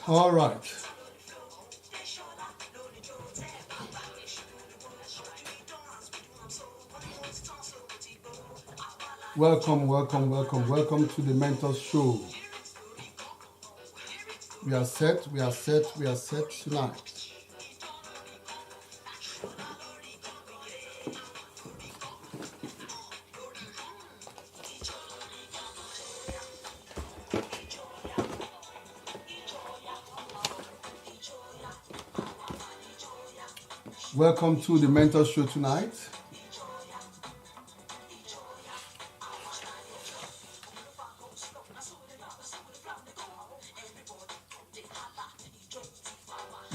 All right. Welcome, welcome, welcome, welcome to the Mentor Show. We are set, we are set, we are set tonight. Welcome to the Mentor Show tonight.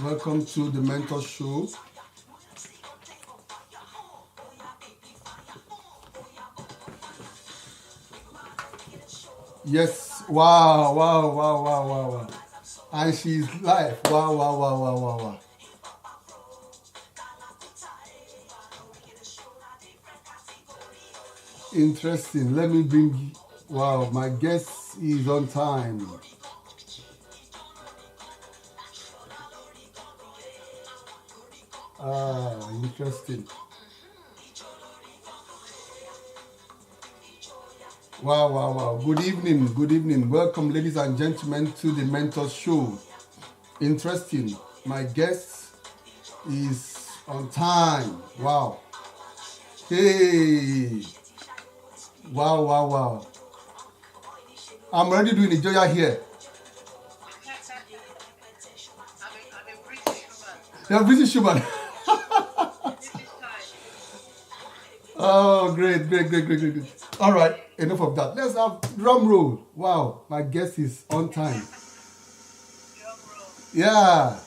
Welcome to the Mentor Show. Yes, wow, wow, wow, wow, wow, wow. And she's live. Wow, wow, wow, wow, wow, wow. Interesting. Let me bring. Wow, my guest is on time. Interesting. Wow, wow, wow. Good evening, good evening. Welcome, ladies and gentlemen, to the Mentor Show. Interesting. My guest is on time. Wow. Hey. Wow, wow, wow. I'm already doing Ijoya here. You're British woman. Oh, great, great, great, great, great. All right, enough of that. Let's have drum roll. Wow, my guest is on time. Yeah.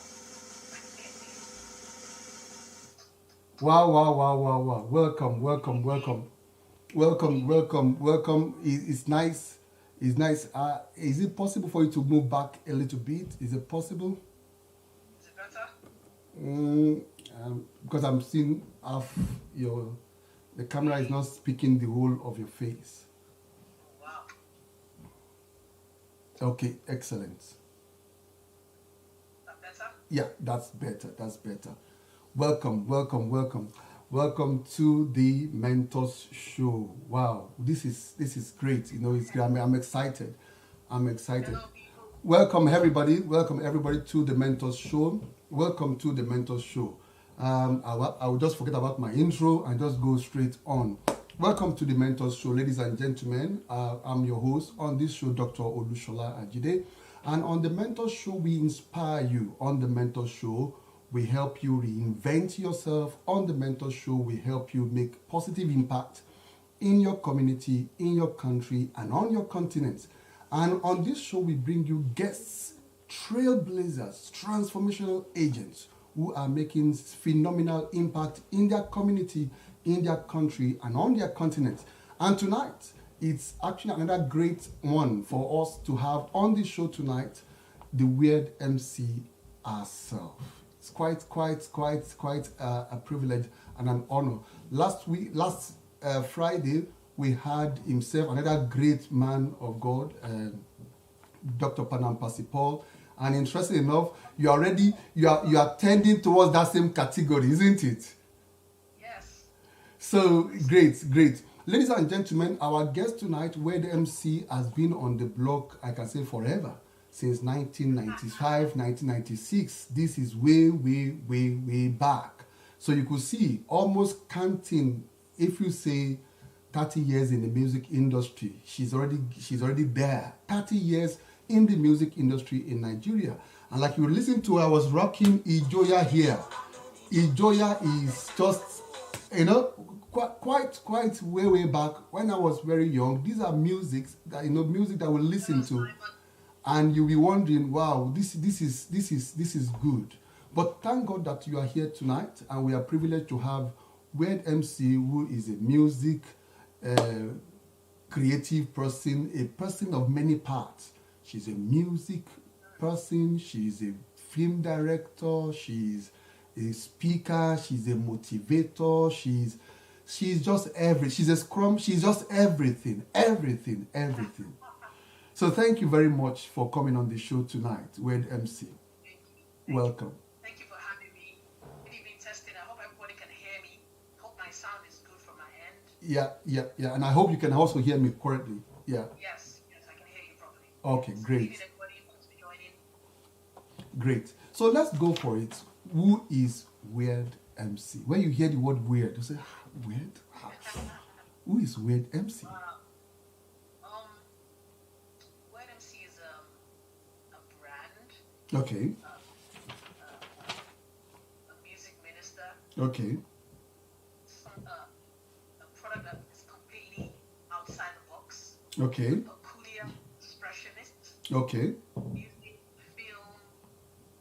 Wow, wow, wow, wow, wow. Welcome, welcome, welcome. Welcome, welcome, welcome. It's nice. It's nice. Is it possible for you to move back a little bit? Is it possible? Is it better? Because I'm seeing half your. The camera is not speaking the whole of your face. Wow. Okay, excellent. That better? Yeah, that's better. That's better. Welcome, welcome, welcome. Welcome to the Mentors Show. Wow, this is great. You know, it's great. I'm excited. I'm excited. Hello, people. Welcome everybody. Welcome everybody to the Mentors Show. Welcome to the Mentors Show. I will just forget about my intro and just go straight on. Welcome to the Mentors Show, ladies and gentlemen. I'm your host on this show, Dr. Olushola Ajide. And on the Mentors Show, we inspire you. On the Mentors Show, we help you reinvent yourself. On the Mentors Show, we help you make positive impact in your community, in your country, and on your continent. And on this show, we bring you guests, trailblazers, transformational agents who are making phenomenal impact in their community, in their country, and on their continent. And tonight, it's actually another great one for us to have on the show tonight, the Weird MC herself. It's quite a privilege and an honor. Last Friday, we had himself, another great man of God, Dr. Panampasi Paul. And interesting enough, you are tending towards that same category, isn't it? Yes. So great. Ladies and gentlemen, our guest tonight, Weird MC, has been on the block, I can say forever, since 1995, 1996. This is way back. So you could see, almost counting, if you say 30 years in the music industry, she's already there. 30 years in the music industry in Nigeria. And like you listen to, I was rocking Ijoya here. Ijoya is just, quite way back when I was very young. These are music that we listen to, and you'll be wondering, wow, this is good. But thank God that you are here tonight, and we are privileged to have Weird MC, who is a music creative person, a person of many parts. She's a music person, she's a film director, she's a speaker, she's a motivator, she's just she's a scrum, she's just everything. So thank you very much for coming on the show tonight, Weird MC. Thank you. Thank you. Welcome. Thank you for having me. Good evening, testing. I hope everybody can hear me. Hope my sound is good from my end. Yeah. And I hope you can also hear me correctly. Yeah. Yes, I can hear you properly. Okay, So good great. evening, everybody. Thanks for joining. Great. So let's go for it. Who is Weird MC? When you hear the word weird, you say, weird? Who is Weird MC? Um, Word MC is a brand, Okay. a music minister, Okay. a product that is completely outside the box, Okay. peculiar expressionist, Okay. music, film,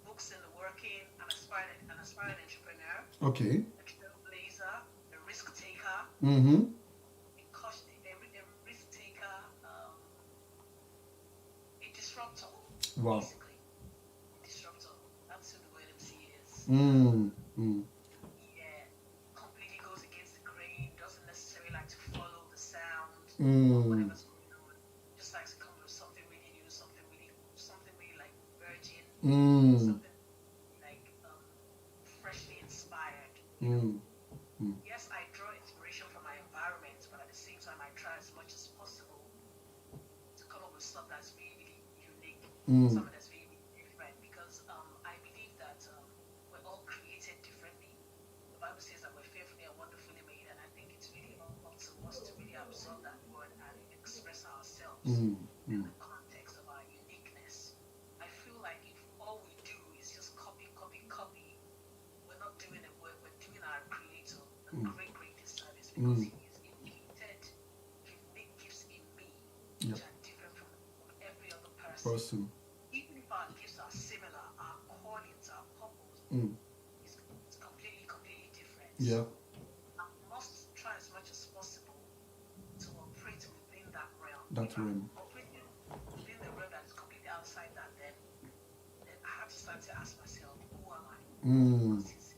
books in the working, an aspiring entrepreneur, Okay. a trailblazer, a risk taker, Mm-hmm. a risk taker, a disruptor, Wow. basically. A disruptor. That's who the word MC is. Mm. Yeah, completely goes against the grain, doesn't necessarily like to follow the sound, Mm. whatever's going on. Just likes to come with something really new, something really like virgin, Mm. something like freshly inspired. You know? Yes, I draw inspiration from my environment, but at the same time, I try as much as possible to come up with stuff that's really, really unique, something that's really, really different. Because I believe that we're all created differently. The Bible says that we're fearfully and wonderfully made, and I think it's really up to us to really absorb that word and express ourselves in the context of our uniqueness. I feel like if all we do is just copy, we're not doing it. We're doing our creator a great disservice, because he is imputed unique gifts in me, which are different from every other person. Even if our gifts are similar, our callings, our purpose is completely different. Yeah. I must try as much as possible to operate within that realm. That If I'm realm. operating within the realm that is completely outside that, then I have to start to ask myself, who am I? Because he's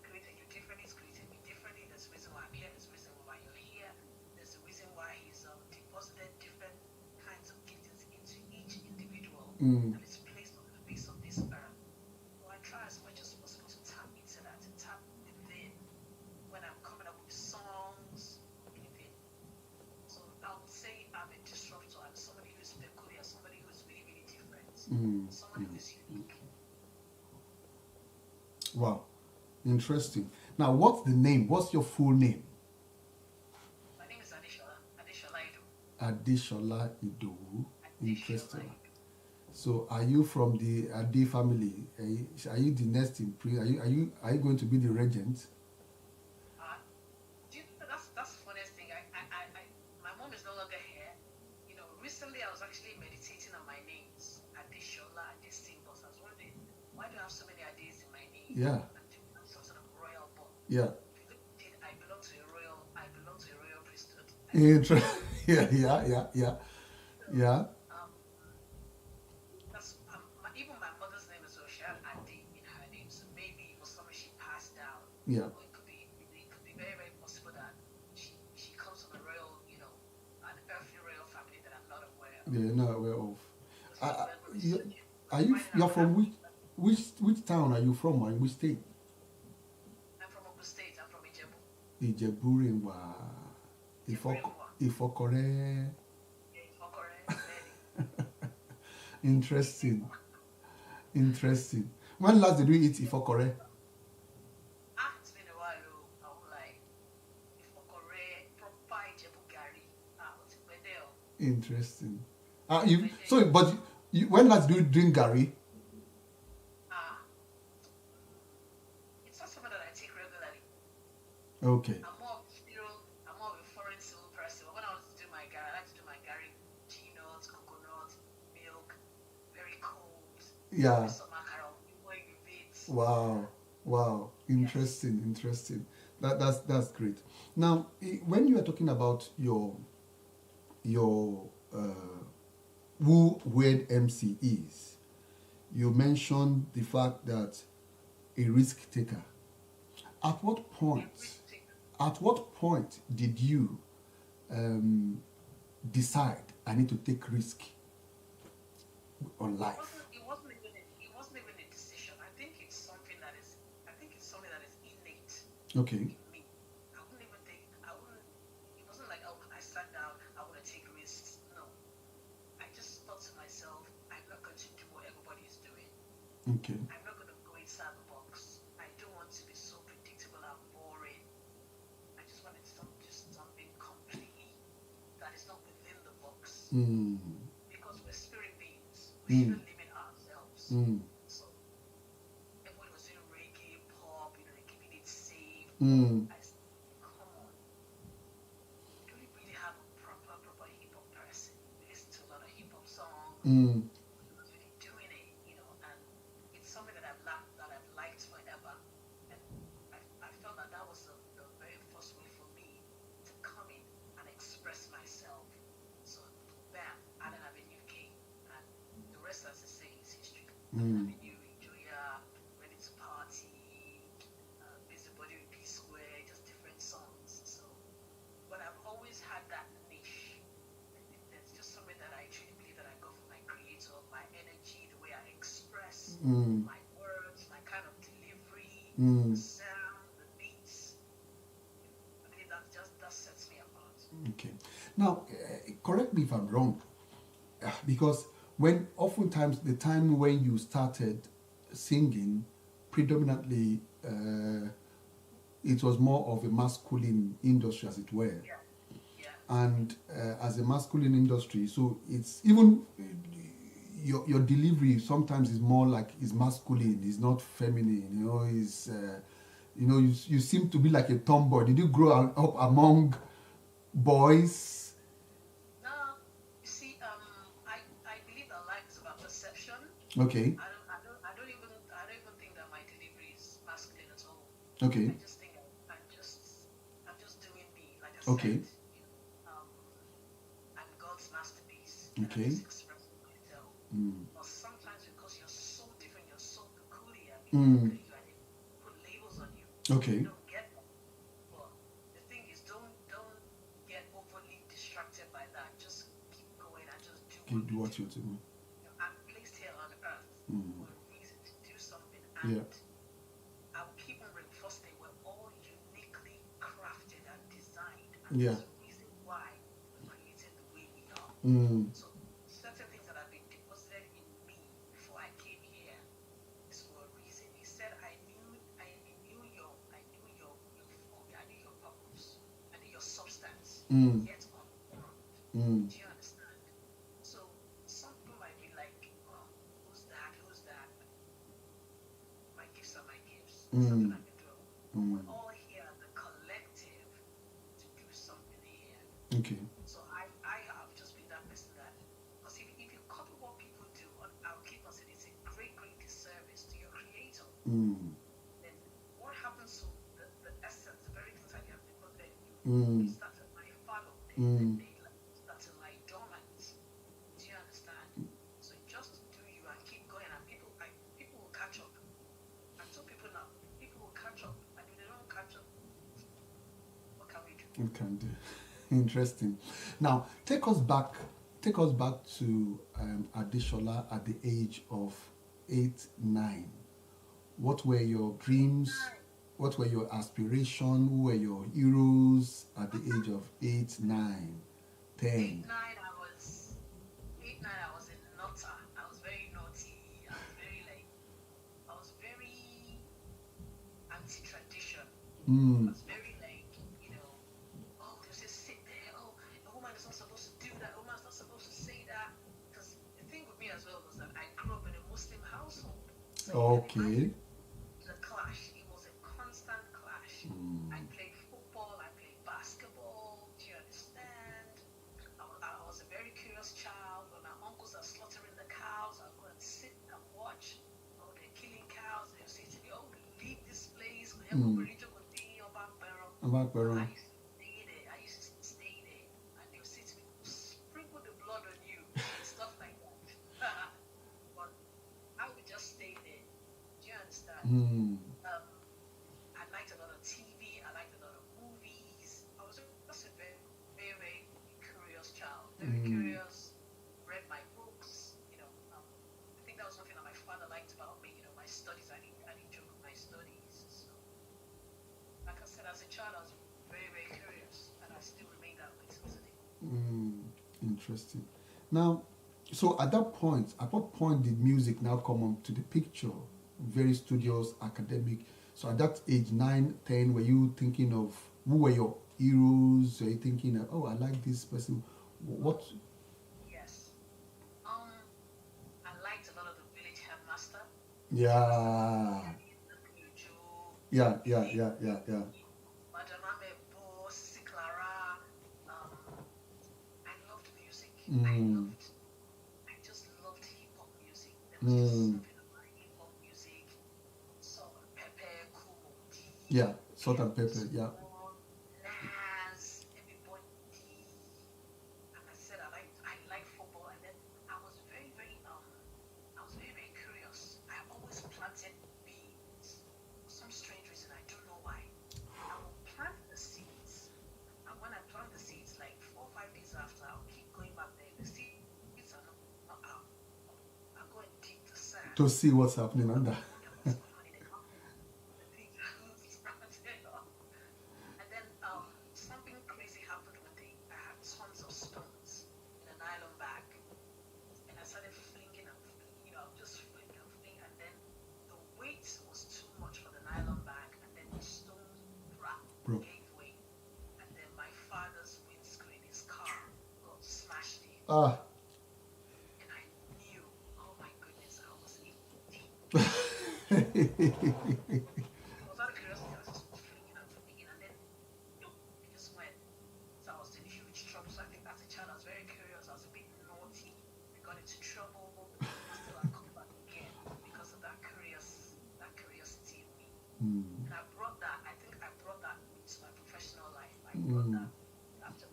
created you differently, he's created me differently. There's a reason why I'm here, there's a reason why you're here, there's a reason why he's deposited different kinds of gifts into each individual that is placed on the face of this earth. So I try as much as possible to tap into that, to tap within when I'm coming up with songs, anything. So I would say I'm a disruptor. I'm somebody who is peculiar, somebody who is really, really different, somebody who is unique. Wow. Interesting. Now, what's the name? What's your full name? My name is Adeshola Ido. Adeshola Idowu. Interesting. Adeshola Ido. So, are you from the Ade family? Are you the next in pre? Are you going to be the regent? That's the funniest thing. My mom is no longer here. You know, recently I was actually meditating on my names, Adeshola, Adesimos. I was wondering, why do I have so many Ades in my name? Yeah. I'm some sort of royal, but Yeah. I belong to a royal priesthood. Yeah. That's even my mother's name is Rochelle Ade in her name, so maybe it was something she passed down. Yeah. Or it could be very, very possible that she comes from a royal, an earthly royal family that I'm not aware of. You're not aware of. Because You're from which town are you from? Or which state? I'm from Ogun State. I'm from Ijebu. Ijeburinwa. Ifokore. Yeah, Ifokore. Interesting. When last did we eat Ifokore? It's been a while. I would like Ifokore, proper Ijebu Gari. What's it been there? Interesting. When last do you drink Gary? It's not something that I take regularly. Okay. I'm more of a foreign civil person. But when I was doing my Gary, I like to do my Gary, peanuts, coconut, milk, very cold. Yeah. Some macaron, boiling bits. Wow. Interesting. That's great. Now, when you are talking about your who Weird MC is, you mentioned the fact that a risk taker. At what point did you decide I need to take risk on It life? wasn't. It wasn't even. It wasn't even a decision. I think it's something that is. I think it's something that is innate Okay. in me. I wouldn't even think. I wouldn't. It wasn't like, oh, I sat down. I want to take risks. No. I just thought to myself, I'm not going to do what everybody is doing. Okay. I'm not going to go inside the box. I don't want to be so predictable and boring. I just wanted just something completely that is not within the box. Mm. Because we're spirit beings. We Mm. shouldn't limit ourselves. Mm. So everybody was doing reggae, pop, they're keeping it safe. Mm. I said, come on, we don't really have a proper hip hop person. We listen to a lot of hip hop songs. Mm. Was really doing it, and it's something that I've liked forever. And I felt that that was the very first way for me to come in and express myself. So, bam, Allen Avenue came, and the rest, as I say, is history. Allen Mm. Avenue, Joya, Ready to Party, Busybody with P Square, just different songs. So, but I've always had that niche. There's just something that I truly believe that I got from my creator, my energy, the way I express Mm. my words, my kind of delivery, the Mm. sound, the beats. I believe that sets me apart. Okay. Now, correct me if I'm wrong, because when oftentimes the time when you started singing, predominantly it was more of a masculine industry, as it were. Yeah, yeah, And as a masculine industry, so it's even your delivery sometimes is more like is masculine, is not feminine. Is you seem to be like a tomboy. Did you grow up among boys? no, you see, I believe that life is about perception. Okay, I don't even think that my delivery is masculine at all. I okay, just think I'm just doing me. Like I said, okay, I'm God's masterpiece, and I'm okay. just expressing myself. Mm. But sometimes because you're so different, you're so peculiar, people look Mm. at you and they put labels on you. They Okay, don't get that. But the thing is, don't get overly distracted by that. Just keep going and just do okay, what do we what do. you do. I'm placed here on earth Mm. for a reason to do something, Yeah, and I'll keep on reinforcing we're all uniquely crafted and designed, and yeah. there's a reason why we're created the way we are. Mm. So certain things that have been deposited in me before I came here is for a reason. He said, I knew your form, I knew your purpose, I knew your substance, Mm. yet unformed. Mm. Do you understand? So some people might be like, oh, who's that? Who's that? My gifts are my gifts. There's something Mm. I can do. But Mm. we're all here as a collective to do something here. Okay. So I have just been that person that, because if you copy what people do, I'll keep on saying it's a great disservice to your creator. Mm. Then what happens to the essence, the very things that you have deposited in you? They Mm. start to lie fallow. Mm. They start to lie dormant. Do you understand? So just do you and keep going, and people will catch up. I tell people now, people will catch up, and if they don't catch up, what can we do? You can do. Interesting. Now, Take us back to Adeshola at the age of 8, 9. What were your dreams? What were your aspirations? Who were your heroes at the age of 8, 9, Eight 10? nine, I was 8, 9. I was a nutter. I was very naughty. I was very anti-tradition. I Mm. was very oh, there's just sit there. Oh, a woman is not supposed to do that. A woman's not supposed to say that. Because the thing with me as well was that I grew up in a Muslim household. So you can Okay. imagine the clash. It was a constant clash. I Mm. played football. I played basketball. Do you understand? I was a very curious child. When my uncles are slaughtering the cows, I'll go and sit and watch. Oh, they're killing cows. They'll say to me, oh, leave this place. Wherever Mm. religion would be, or back barrel. Back But I around. used to stay there. I used to stay there. And they'll say to me, sprinkle the blood on you and stuff like that. But I would just stay there. Do you understand? Mm. Um, I liked a lot of TV. I liked a lot of movies. I was just a very, very curious child. Very Mm. curious. Read my books. Interesting. Now, so at what point did music now come onto the picture? Very studious, academic. So at that age, 9, 10, were you thinking of who were your heroes? Were you thinking, oh, I like this person? What? Yes. I liked a lot of the village headmaster. Yeah. Yeah, yeah, yeah, yeah, yeah. Madamame Bo, Sisi Clara. I loved music. Mm, I just loved hip hop music. There was just mm, something about hip hop music. Salt and Pepper, Cool D, yeah, salt and Kevin pepper, yeah. Swan, Nas, everybody. And I said I like football, and then I was I was very, very curious. I always planted beans. For some strange reason, I don't know why. I will plant the seeds, and when I plant the seeds, like 4 or 5 days after, I'll keep going back there. The seeds are not out. I'll go and dig the sand. To see what's happening I under. wonder what's going on in the mountain. The thing was sprouting up. And then something crazy happened one day. I had tons of stones in a nylon bag, and I started flinging and just flinging, and then the weight was too much for the nylon bag, and then the stones Bro. gave way, and then my father's windscreen, his car, got smashed in, Ah. and I knew, oh my goodness, I was in deep. I was out of curiosity, I was just flinging, and then it just went. So I was in huge trouble. So I think as a child, I was very curious. I was a bit naughty. I got into trouble, but still I come back again because of that curiosity in me. Mm, And I brought that. I think I brought that into my professional life. I brought mm, that. That's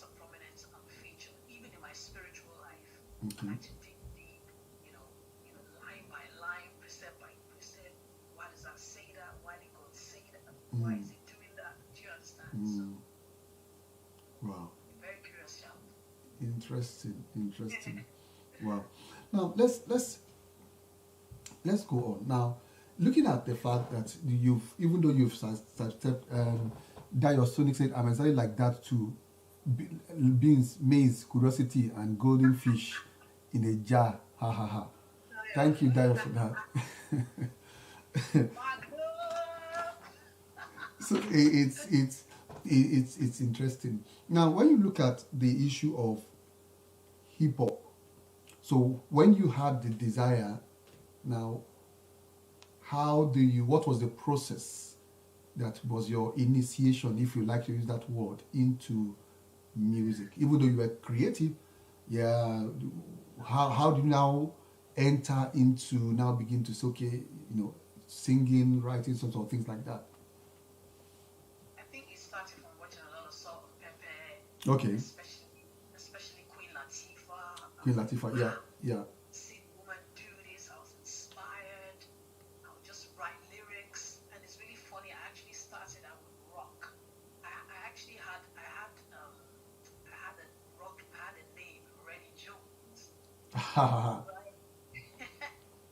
a prominent feature, even in my spiritual life. I okay. like to dig deep, line by line, precept by precept. Why does that say that? Why did God say that? Why Mm, is He doing that? Do you understand? So, mm. Wow. a very curious child. Interesting. Interesting. Wow. Now let's go on. Now, looking at the fact that even though you've Diasonic said, I'm exactly like that too. Beans, maize, curiosity, and golden fish in a jar. Ha ha ha. Thank you, Dio, for that. So it's interesting. Now, when you look at the issue of hip hop, so when you had the desire, now what was the process that was your initiation, if you like to use that word, into music? Even though you were creative, yeah, how do you now enter into now begin to say, okay, singing, writing, some sort of things like that? I think it started from watching a lot of Salt and Pepper, Okay, especially Queen Latifah. I Queen was like, Latifah, yeah, wow, yeah. see woman do this. I was inspired. I would just write lyrics, and it's really funny. I actually started out with rock. I actually had a rock. I had a name, Rennie Jones. Ha ha ha. Right?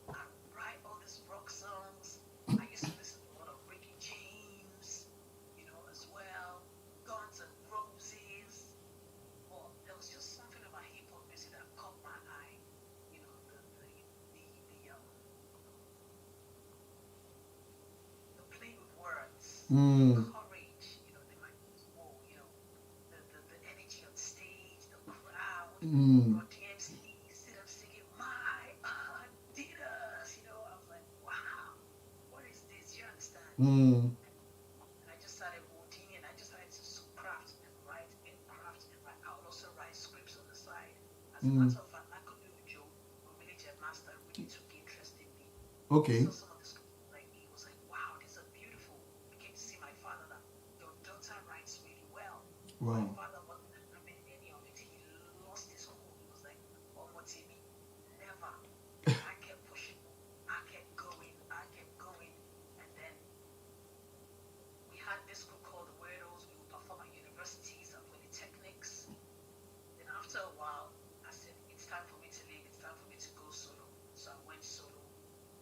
I write all these rock songs. I used to listen to a lot of Ricky James, as well. Guns and Roses. But there was just something about hip hop music that caught my eye. The play with words, the Mm, courage, they might use more, the energy on stage, the crowd, mm, Rod DMC, sit up singing, my Adidas, I was like, wow, what is this? You understand? mm, And I just started routine, and I just started to craft and write and craft and write. I would also write scripts on the side. As a mm. matter of fact, I could do Joe, my village master, really took interest in me. Okay. So some of the scripts like he was like, wow, these are beautiful. I came to see my father that your daughter writes really well. My Wow. father wasn't having any of it. He lost his cool. He was like, oh, Motimi, never. I kept pushing. I kept going. And then we had this group called the Weirdos. We would perform at universities and polytechnics. Then after a while, I said, it's time for me to leave. It's time for me to go solo. So I went solo.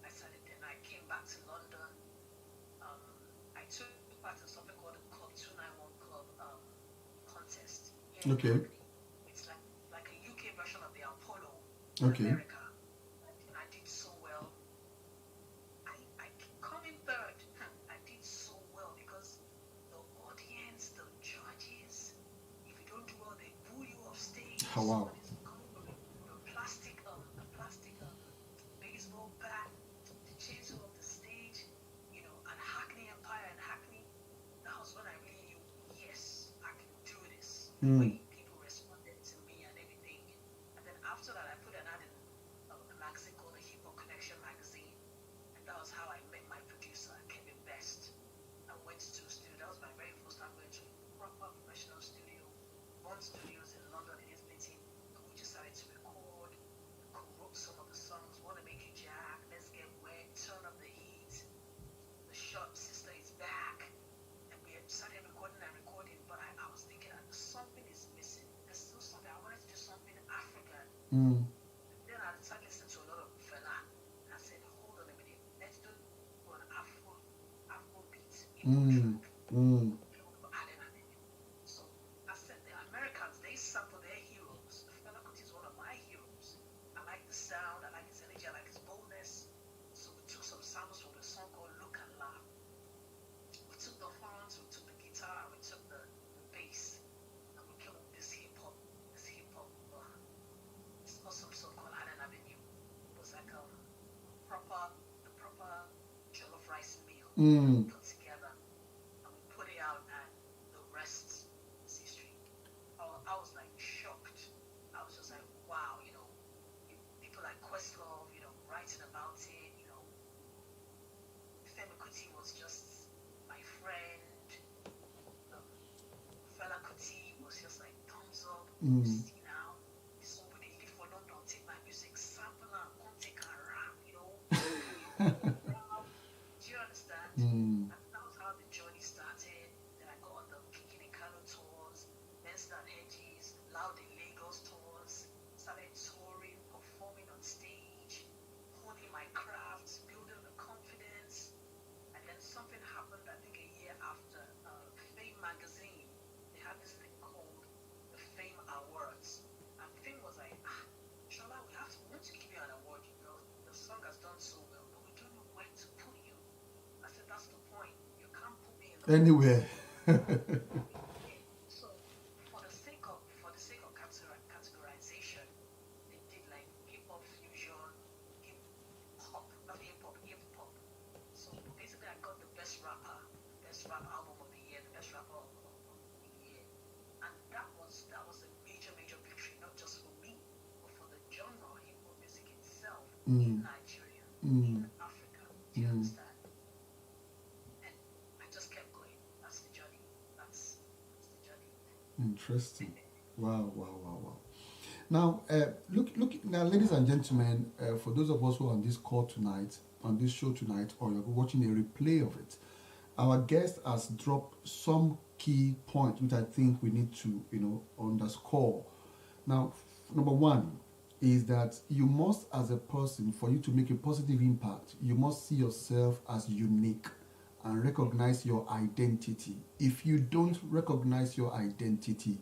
Then I came back to London. I took part in something called 291 Club contest here in Okay. Germany. It's like in Okay. America. And I did so well. I come in third. I did so well because the audience, the judges, if you don't do well, they boo you off stage. Oh, wow. Somebody's coming with a plastic baseball bat to chase you off the stage, and Hackney Empire and Hackney. That was when I really knew, yes, I can do this. The Mm. way people responded to me and everything. And then after that, I put an ad in a magazine called the Hip Hop Connection magazine. And that was how I met my producer, Kevin Best. I went to a studio. That was my very first time going to a proper professional studio. One studios in London in Islington. And we just started to record, co-wrote some of the songs. Wanna Make You Jack, Let's Get Wet, Turn Up the Heat, The Short Sister Is Back. And we had started recording, but I was thinking that something is missing. There's still something. I wanted to do something African. Mm. Then I started listening to a lot of fella. I said, hold on a minute, let's do an Afro beat, Mm. Mm. So I said the Americans, they sample their heroes. Fela Kuti is one of my heroes. I like the sound, I like his energy, I like his boldness. So we took some samples from the song called Look and Laugh. We took the horns, we took the guitar, we took the bass, and we came up with this hip hop, this awesome song called Adam Avenue. It was like the proper jollof rice meal Mm. put together, and we put it out, and the rest is history. I was like shocked. I was just like, wow, people like Questlove, writing about it, Femi Kuti was just my friend. Fela Kuti was just like thumbs up. Mm. See now, somebody did for London, take my music, sample and come take a rap, Do you understand? Mm. And that was how the journey started. Then I got on the Kicking in Kano tours, Mensa and Hedges, Loud in Lagos tours, started touring, performing on stage, honing my craft, building the confidence. And then something happened, I think a year after, Fame magazine, they had this thing called the Fame Awards. And Fame was like, Shola, we want to give you an award. The song has done so well, but we don't know where to put you. I said, that's the point. You can't put me in the Anywhere. So for the sake of categorization, they did like hip hop fusion, hip hop, not hip hop. So basically, I got the best rap album of the year, the best rapper of the year, and that was a major victory, not just for me, but for the genre of hip hop music itself in Nigeria, in Africa. Do you understand? And I just kept going. That's the journey. That's the journey. Interesting. Wow. Now, look. Now, ladies and gentlemen, for those of us who are on this call tonight, on this show tonight, or you're watching a replay of it, our guest has dropped some key points which I think we need to, underscore. Now, number one is that you must, as a person, for you to make a positive impact, you must see yourself as unique and recognize your identity. If you don't recognize your identity,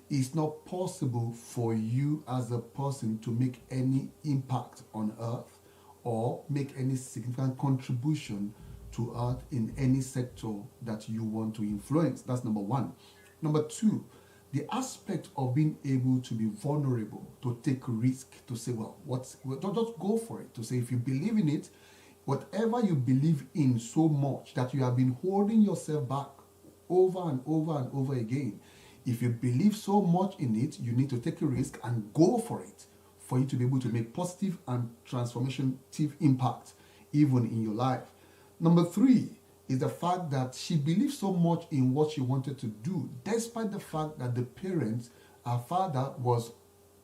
it's not possible for you as a person to make any impact on earth or make any significant contribution to earth in any sector that you want to influence. That's number one. Number two, the aspect of being able to be vulnerable, to take risk, to say, don't just go for it, to say, if you believe in it, whatever you believe in so much that you have been holding yourself back over and over and over again, if you believe so much in it, you need to take a risk and go for it for you to be able to make positive and transformative impact even in your life. Number three is the fact that she believed so much in what she wanted to do, despite the fact that the parents, her father was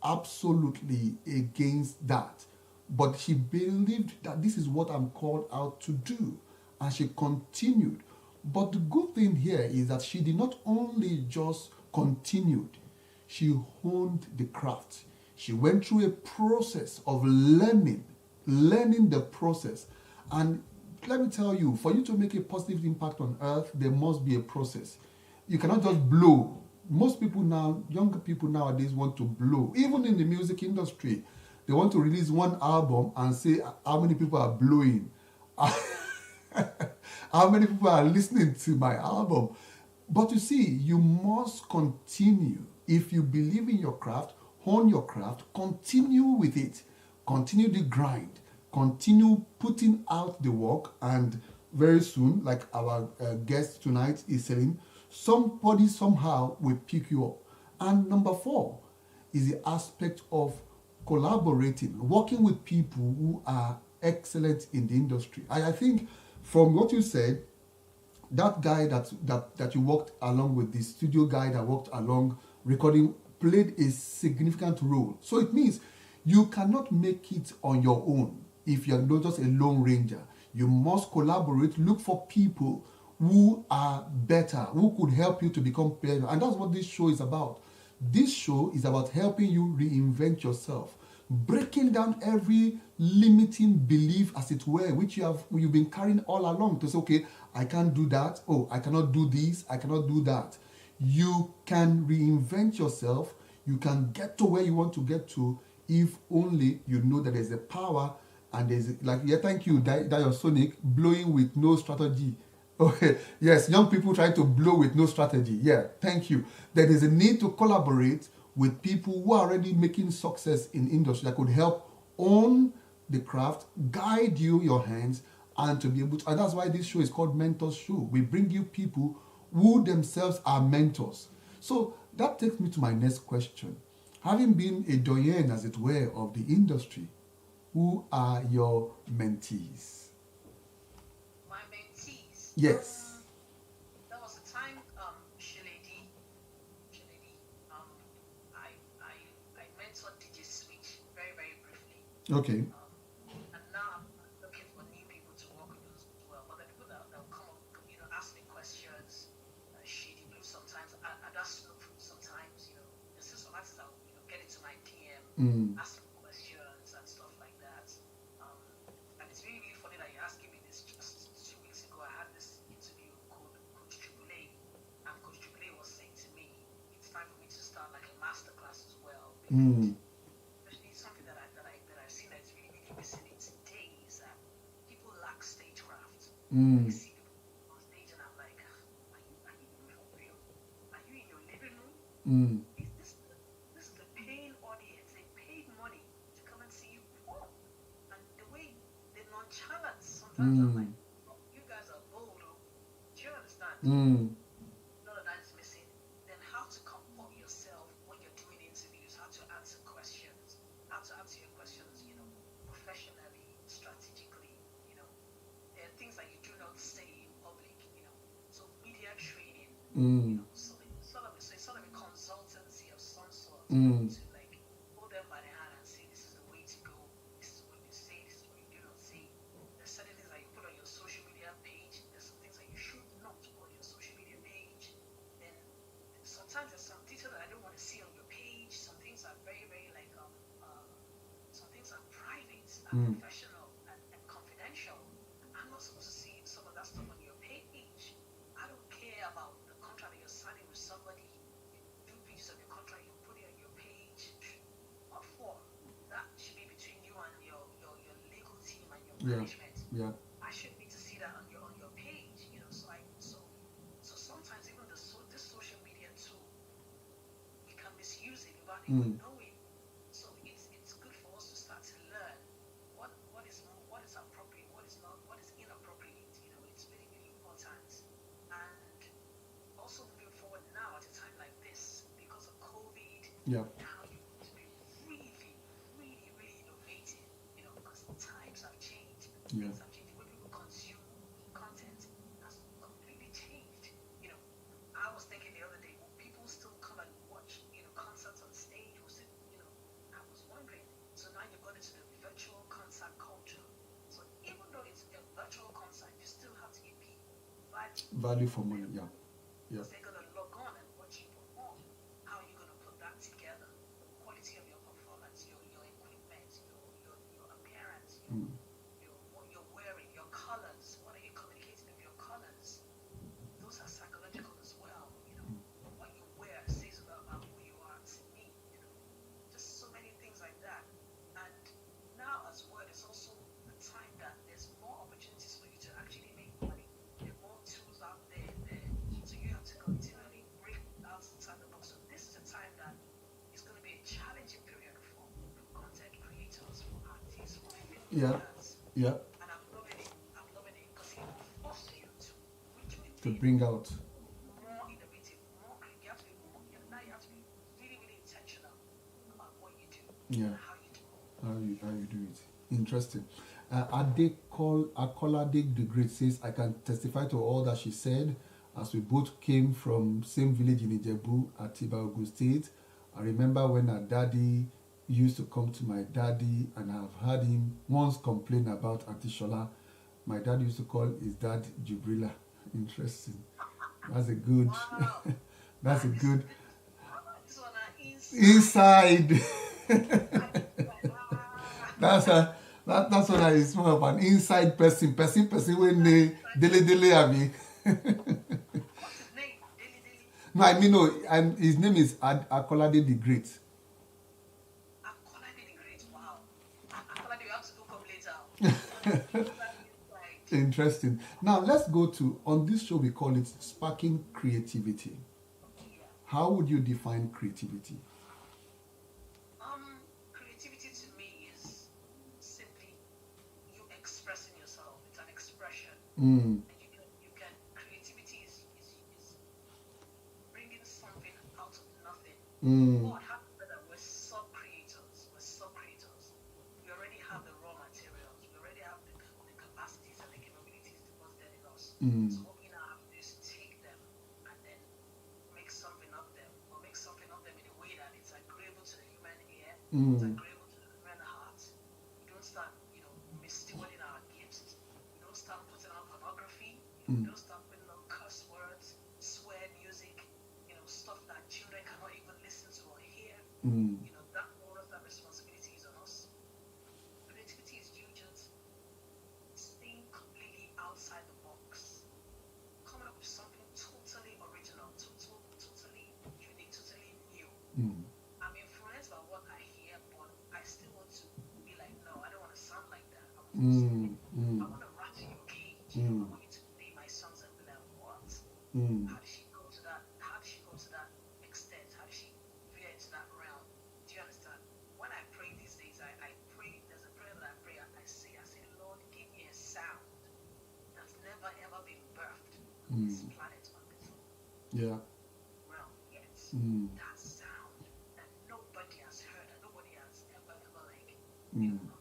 absolutely against that. But she believed that this is what I'm called out to do. And she continued. But the good thing here is that she did not only just continued, she honed the craft. She went through a process of learning the process. And let me tell you, for you to make a positive impact on earth, there must be a process. You cannot just blow. Most people now, younger people nowadays want to blow. Even in the music industry, they want to release one album and say how many people are blowing. How many people are listening to my album? But you see, you must continue. If you believe in your craft, hone your craft, continue with it. Continue the grind. Continue putting out the work. And very soon, like our guest tonight is saying, somebody somehow will pick you up. And number 4 is the aspect of collaborating, working with people who are excellent in the industry. I think from what you said, that guy that you worked along with, the studio guy that worked along recording, played a significant role. So it means you cannot make it on your own if you're not just a lone ranger. You must collaborate, look for people who are better, who could help you to become better. And that's what this show is about. This show is about helping you reinvent yourself, breaking down every limiting belief, as it were, which you've been carrying all along, to say, okay, I can't do that. Oh, I cannot do this. I cannot do that. You can reinvent yourself. You can get to where you want to get to if only you know that there's a power and there's thank you, Dio Sonic, blowing with no strategy. Okay, yes, young people trying to blow with no strategy. Yeah, thank you. There is a need to collaborate with people who are already making success in industry that could help own the craft, guide you your hands, and to be able to, and that's why this show is called Mentors Show. We bring you people who themselves are mentors. So that takes me to my next question. Having been a doyen, as it were, of the industry, who are your mentees? My mentees. Yes. There was a time, Shilady, I mentored DJ Switch very, very briefly. Okay. And now I'm looking for new people to work with as well. But the people that will come up, ask me questions, Shady Blue sometimes, Adasno sometimes, there's just some artists that will, get into my DM, ask me questions and stuff like that. And it's really, really funny that you're asking me this. Just 2 weeks ago, I had this interview called Coach Triple A, and Coach Triple A was saying to me, it's time for me to start like a masterclass as well. Especially something that I've seen that's really, really missing in today is that people lack stagecraft. They see people on stage and I'm like, are you for real? Are you in your living room? This is a paying audience. They paid money to come and see you perform. And the way they nonchalant, sometimes I'm like, oh, you guys are bold. Do you understand? None of that is missing. Then how to comport yourself when you're doing interviews, how to answer questions, how to answer your questions, professionally, strategically, there are things that you do not say in public, so media training, so it's sort of a consultancy of some sort to like hold them by the hand and say this is the way to go, this is what you say, this is what you do not say. There's certain things that you put on your social media page, there's some things that you should not put on your social media page. Then sometimes there's some detail that I don't want to see on your page. Some things are very, very like some things are private and professional and confidential. I'm not supposed to see some of that stuff on your page. I don't care about the contract that you're signing with somebody. You do pieces of your contract, you put it on your page. What for? That should be between you and your legal team and your management. Yeah. I shouldn't need to see that on your page, so sometimes even this social media tool, we can misuse it without even knowing. So it's good for us to start to learn what is appropriate, what is not, what is inappropriate. It's really, really important. And also moving forward now at a time like this, because of COVID, now you need to be really, really, really innovative, because times have changed. Things have changed. The way people consume content has completely changed. I was thinking the other day, will people still come and watch, concerts on stage? I was wondering. So now you've got into the virtual concert culture. So even though it's a virtual concert, you still have to give people Value for money. Yeah. Because they're going to log on and watch you perform. How are you going to put that together? The quality of your performance, your equipment, your appearance, what you're wearing, your colors. What are you communicating with your colors? Those are psychological as well. What you wear says about who you are to me. Just so many things like that. And Yeah. has. Yeah. And I'm loving it. I'm loving it because it will force you to reach To within, bring out. more innovative, more creative. You have to be more, now you have to be really, really intentional about what you do Yeah. and how you do it. How you do it. Interesting. Akolade the Great says, I can testify to all that she said, as we both came from same village in Ijebu, Atiba, Ogun State. I remember when her daddy used to come to my daddy, and I've heard him once complain about Auntie Shola. My dad used to call his dad Jubrila. Interesting. That's a good. Wow. That's a And good this one are inside. inside. Like, ah. That's a that's what I is more of an inside person when they Inside. dele abi. What's his name? Daily Daily. No, I mean no, and his name is Akolade the Great. Akolade the Great. Wow. Akolade, you have to look up later. Inside. Interesting. Now let's go to, on this show we call it sparking creativity. Yeah. How would you define creativity? Creativity to me is simply you expressing yourself. It's an expression. Mm. And you can creativity is bringing something out of nothing. Mm. What happens is that we're sub-creators. We're sub-creators. We already have the raw materials. We already have the capacities and the capabilities deposited in us. Mm. So what we now have to do is take them and then make something of them, or make something of them in a way that it's agreeable to the human ear, it's Mm. agreeable to the human heart. We don't start, misstewarding our gifts. We don't start putting on pornography. We don't start putting on curse words, swear music, stuff that children cannot even listen to or hear. Mm. That responsibility is on us. Creativity is you just staying completely outside the box, coming up with something totally original, totally unique, totally new. Mm. I'm influenced by what I hear, but I still want to be like, no, I don't want to sound like that. I want to Mm. Mm. I want to rattle your cage. I want you to play my songs and be like, what? Mm. How did she go to that? How did she go to that extent? How did she veer into that realm? Do you understand? When I pray these days, I pray. There's a prayer that I pray. I say, Lord, give me a sound that's never ever been birthed on this planet, on this Yeah. realm yet. Mm. That sound that nobody has heard, that nobody has ever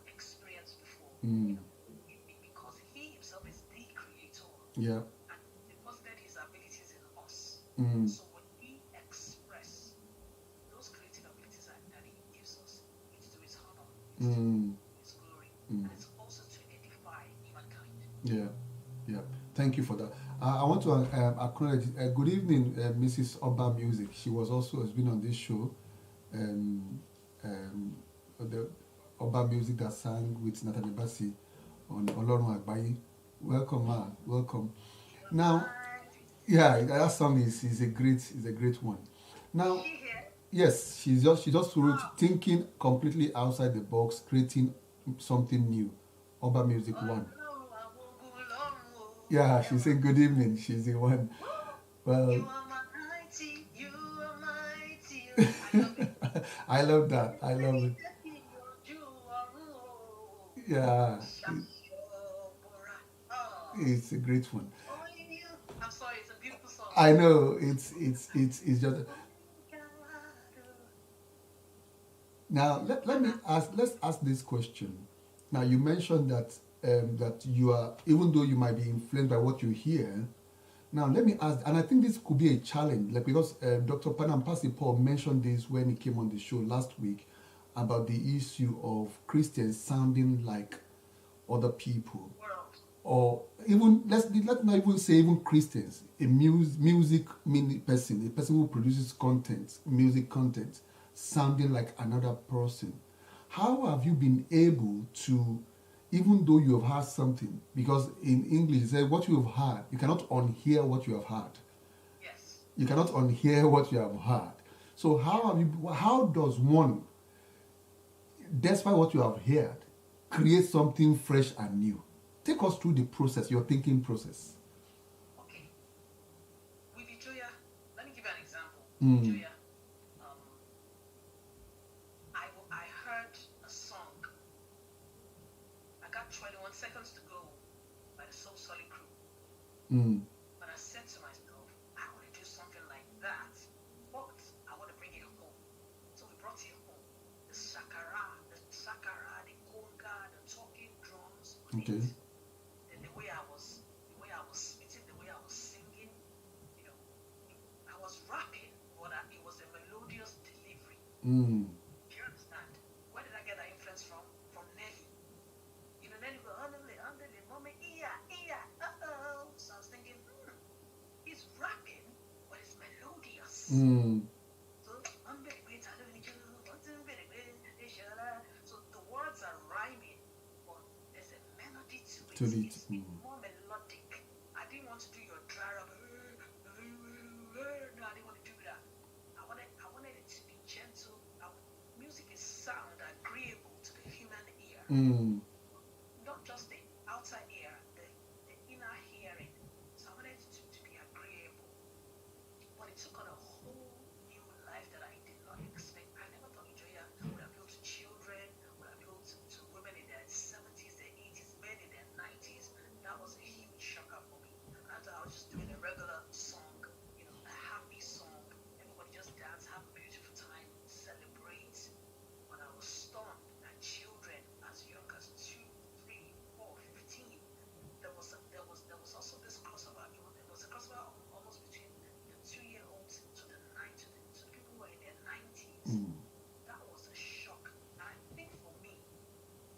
experienced before. Because He Himself is the Creator. Yeah. And deposited His abilities in us. Mm. So when we express those creative abilities that He gives us, it's to His honor, it's to His glory, and it's also to edify humankind. Yeah. Yeah. Thank you for that. I want to acknowledge. Good evening, Mrs. Oba Music. She has been on this show. The Oba Music that sang with Natalie Bassi on Olorun Agbaye. Welcome, man. Welcome. Now, yeah, that song is a great one. Now, Is she here? yes, she just wrote thinking completely outside the box, creating something new. Oba Music One. Yeah, she's saying good evening. She's the one. Well, You are mighty, you are mighty. I love it. I love it. Yeah, it's a great one. I'm sorry, it's a beautiful song. I know it's just. Now let's ask this question. Now you mentioned that that you are, even though you might be influenced by what you hear. Now let me ask, and I think this could be a challenge, like because Dr. Panam Paul mentioned this when he came on the show last week about the issue of Christians sounding like other people, or even let's not even say even Christians, a music person, a person who produces content, music content, sounding like another person. How have you been able to, even though you have heard something, because in English it says what you have heard, you cannot unhear what you have heard. Yes. You cannot unhear what you have heard. So how does one, despite what you have heard, create something fresh and new? Take us through the process, your thinking process. Okay. With Ijoya, let me give you an example. Ijoya, I heard a song, and had 21 Seconds to Go by the Soul Solid Crew. But I said to myself, I want to do something like that, but I want to bring it home. So we brought it home. The sakara, the conga, the talking drums. Okay. And the way I was spitting, the way I was singing, you know, I was rapping, but it was a melodious delivery. Do you understand? Where did I get that influence from? From Nelly. You know, Nelly go, underlay, mommy, uh-oh. So I was thinking, he's rapping, but it's melodious. So the words are rhyming, but there's a melody to it. It's more melodic. I didn't want to do your dry rap. No, I didn't want to do that. I wanted it to be gentle. Music is sound, agreeable to the human ear. Not just the outer ear, the inner hearing. So I wanted it to be agreeable. But it took on a whole new life that I did not expect. I never thought Joya would appeal to children, would appeal to women in their 70s, their 80s, men in their 90s. That was a huge shocker for me. I thought I was just doing a regular song, you know, a happy song. Everybody just dance, have a beautiful time, celebrate. But I was stunned that children as young as 2, 3, 4, 15. There was also this crossover. It was a crossover almost between the 2-year-olds to the people who were in their 90s. That was a shock. And I think for me,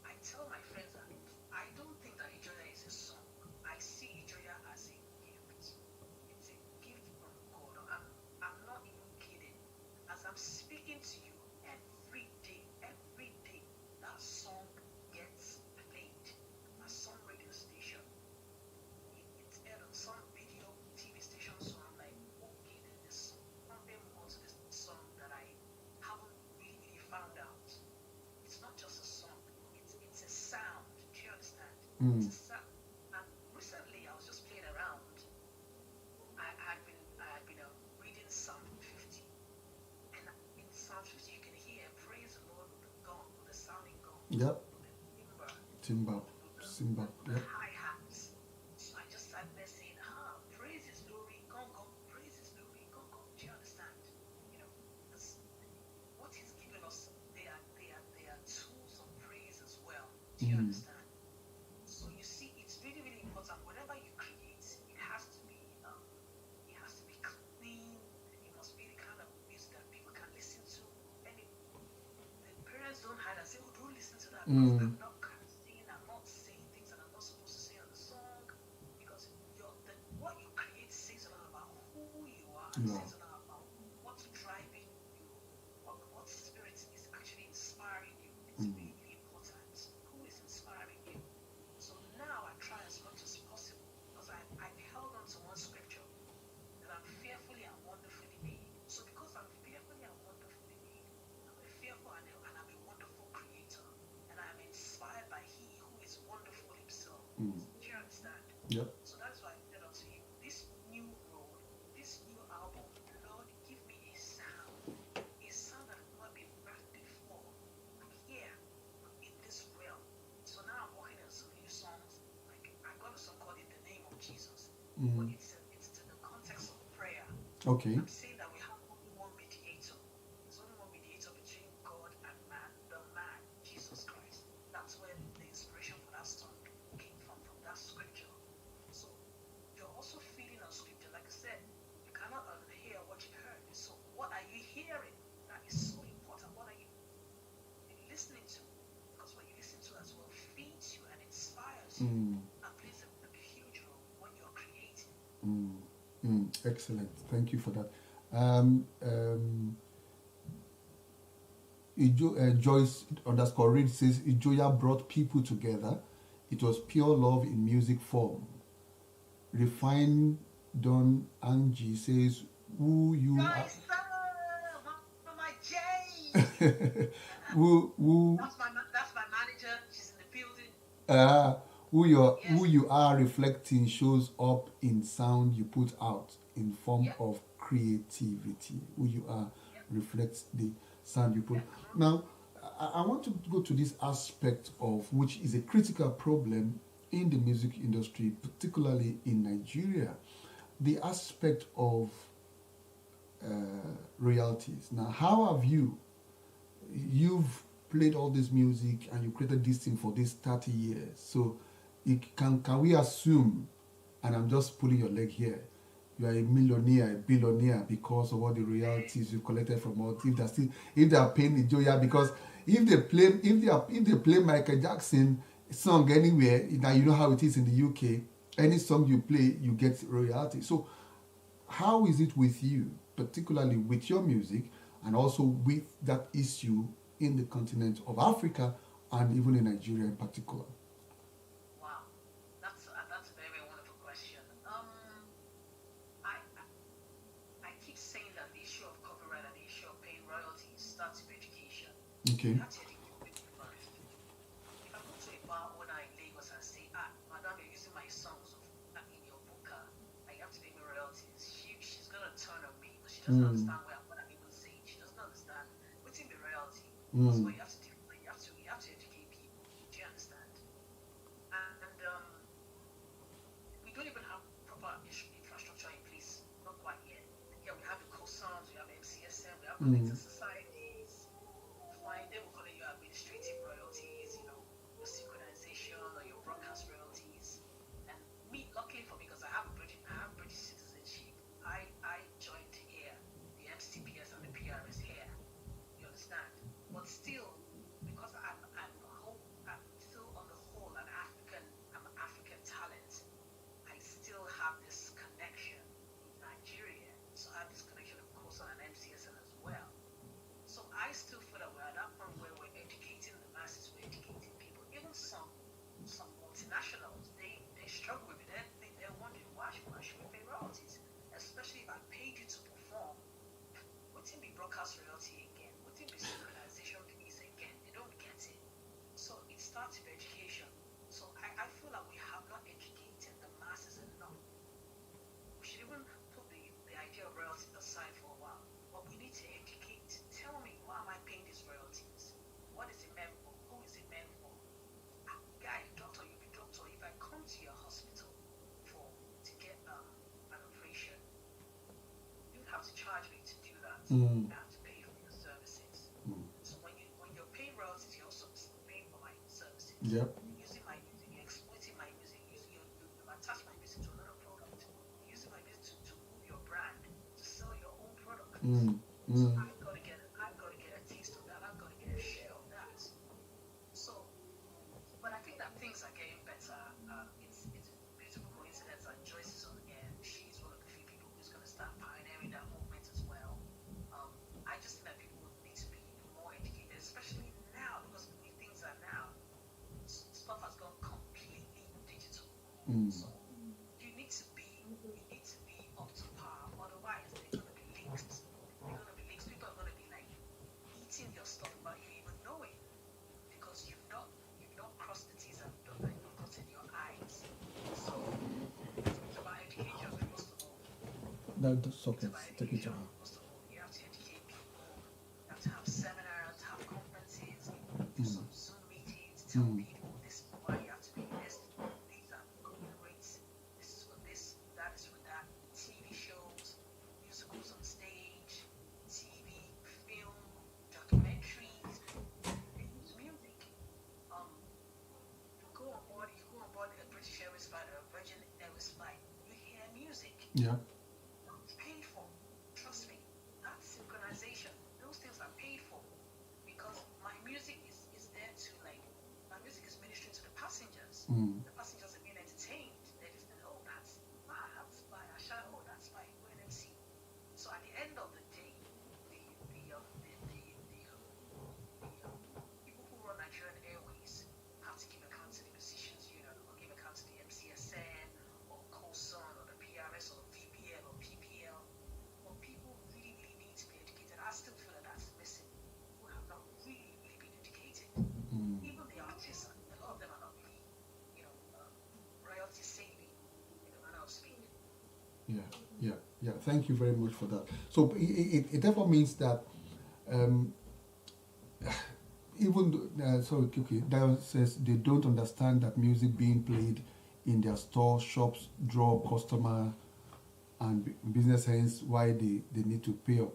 I tell my friends that I don't think that Ijoya is a song. I see Ijoya as a gift. It's a gift from God. I'm not even kidding. As I'm speaking to you every day, that song gets played. A song radio station. It's aired on some video, TV station. So I'm like, okay, there's something more to this song that I haven't really found out. It's not just a song. It's a sound. Do you understand? It's a sound. And recently, I was just playing around. I had been reading Psalm 50, and in Psalm 50 you can hear "Praise the Lord" with the gong, with the sounding gong, Yep. with the Timber. the Yep. hi hats. So I just sat there saying, praise His glory, gong gong, praise His glory, gong gong. Do you understand? You know, what He's given us, they are tools of praise as well. Do you understand? So you see, it's really, really important. Whatever you create, it has to be clean. It must be the kind of music that people can listen to. And the parents don't hide and say, "Oh, don't listen to that because I'm not cursing, I'm not saying things that I'm not supposed to say on the song." Because what you create says a lot about who you are and says a lot about what's driving you, what spirit is actually inspiring you. It's really, really important. Who is inspiring you? So now I try as much as possible because I've held on to one scripture that I'm fearfully and wonderfully made. So because I'm fearfully and wonderfully made, I'm a fearful and I'm a wonderful creator. And I'm inspired by He who is wonderful Himself. Do you understand? Yep. So that's why I said unto you, this new road, this new album, Lord, give me a sound that has not been heard before. I'm here in this realm. So now I'm working on some new songs. Like I got a song called "In the Name of Jesus," but it's in the context of prayer. Okay. I'm saying that we have only one mediator. There's only one mediator between God and man, the man, Jesus Christ. That's where the inspiration for that song came from that scripture. So you're also feeding on scripture. Like I said, you cannot unhear what you heard. So what are you hearing? That is so important. What are you listening to? Because what you listen to as well feeds you and inspires you and plays a huge role when you're creating. Excellent. Thank you for that. Joyce _ Reed says Ijoya brought people together. It was pure love in music form. Refined Don Angie says, "Who you are?" Guys, my J. who That's my manager. She's in the building. who you are reflecting shows up in sound you put out in form of creativity. Who you are reflects the sound you put. Now, I want to go to this aspect of which is a critical problem in the music industry, particularly in Nigeria, the aspect of royalties. Now, how have you've played all this music and you created this thing for these 30 years. So can we assume, and I'm just pulling your leg here, you are a millionaire, a billionaire because of all the royalties you collected from us. If they are paying the Joya, because if they play Michael Jackson song anywhere, now you know how it is in the UK. Any song you play, you get royalty. So how is it with you, particularly with your music, and also with that issue in the continent of Africa and even in Nigeria in particular? Wow, that's a very, very wonderful question. I keep saying that the issue of copyright and the issue of paying royalties starts with education. Okay. You have to educate people first. If I go to a bar owner in Lagos and say, madam, you're using my songs in your booker, and you have to pay me royalties, she's gonna turn on me because she doesn't understand what I'm even saying. She doesn't understand what's in the royalty. That's what you have to do. You have to educate people. Do you understand? And we don't even have proper infrastructure in place. Not quite yet. Yeah, we have the COSANs, we have MCSM, we have collective societies. Fine, they will collect your administrative royalties, your synchronization or your broadcast royalties. And me, luckily for me, because I have British citizenship, I joined here, the MCPS and the PRS here. You understand? But still, because I'm still on the whole I'm an African talent, I still have this connection with Nigeria. So I have this connection of course on MCSN as well. So I still feel that we're at that point where we're educating the masses, we're educating people. Even some multinationals, they struggle with it. They're wondering why should we pay royalties? Especially if I paid you to perform. What's in the broadcast royalty again? What's in the synchronization fees again? They don't get it. So it starts with education. So I feel like we have not educated the masses enough. We should even put the idea of royalties aside for a while. But we need to educate. Tell me, why am I paying these royalties? What is it meant for? Who is it meant for? Guy, doctor, you be doctor. If I come to your hospital to get an operation, you have to charge me to do that. You have to pay for your services. So when you're paying royalties, you're also paying for my services. Yep. You're using my music, you're exploiting my music, you attach my music to another product. You're using my music to move your brand, to sell your own product. So I've got to get a taste of that. I've got to get a share of that. So, but I think that things are getting better. It's a beautiful coincidence that Joyce is on air. She's one of the few people who's going to start pioneering that movement as well. I just think that people need to be more educated, especially now, because the way things are now, stuff has gone completely digital. So you need to be up to par. Otherwise, they're going to be leaks. People are going to be like eating your stuff without you even knowing, because you've not crossed the T's and dotted your I's. So it's about education first of all. That's okay. It's about Take it education on. first of all. You have to educate people. You have to have seminars, have conferences, do some Zoom meetings, tell people this is why you have to pay this. These are going rates. This is for this. That is for that. TV shows, musicals on stage, TV, film, documentaries. They use music. You go on board a British Airways flight or a Virgin Airways flight, you hear music. Yeah. It's paid for. Trust me. That's synchronization. Those things are paid for. Because my music is there to my music is ministering to the passengers. The passengers are being entertained. They're listening, that's by Asha, that's by UNMC. So at the end of the day, the people who run Nigerian Airways have to give account to the musicians union, or give account to the MCSN or COSON or the PRS or VPL or PPL. But people really, really need to be educated. I still feel that that's missing. People have not really, really been educated. Even the artists, a lot of them are not really, royalty saving in the manner of speaking. Yeah. Thank you very much for that. So it therefore means that even sorry, okay, that says they don't understand that music being played in their store shops draw customer and business, hence why they need to pay up.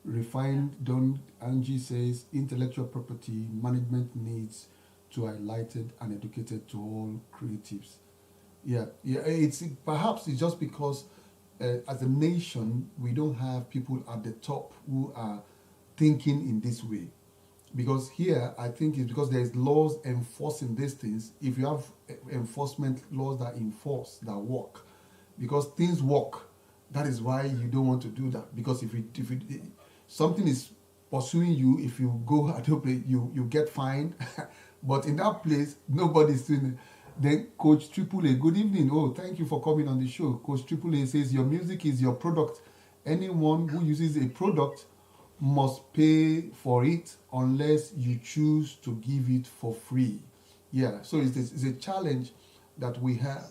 Refined Don Angie says intellectual property management needs to highlighted and educated to all creatives. Yeah, yeah. It's perhaps it's just because as a nation we don't have people at the top who are thinking in this way. Because here I think it's because there is laws enforcing these things. If you have enforcement laws that enforce that work, because things work, that is why you don't want to do that. Because if it something is pursuing you, if you go at a place, you get fined. But in that place, nobody's doing it. Then Coach Triple A, good evening. Oh, thank you for coming on the show. Coach Triple A says your music is your product. Anyone who uses a product must pay for it unless you choose to give it for free. Yeah, so it's a challenge that we have,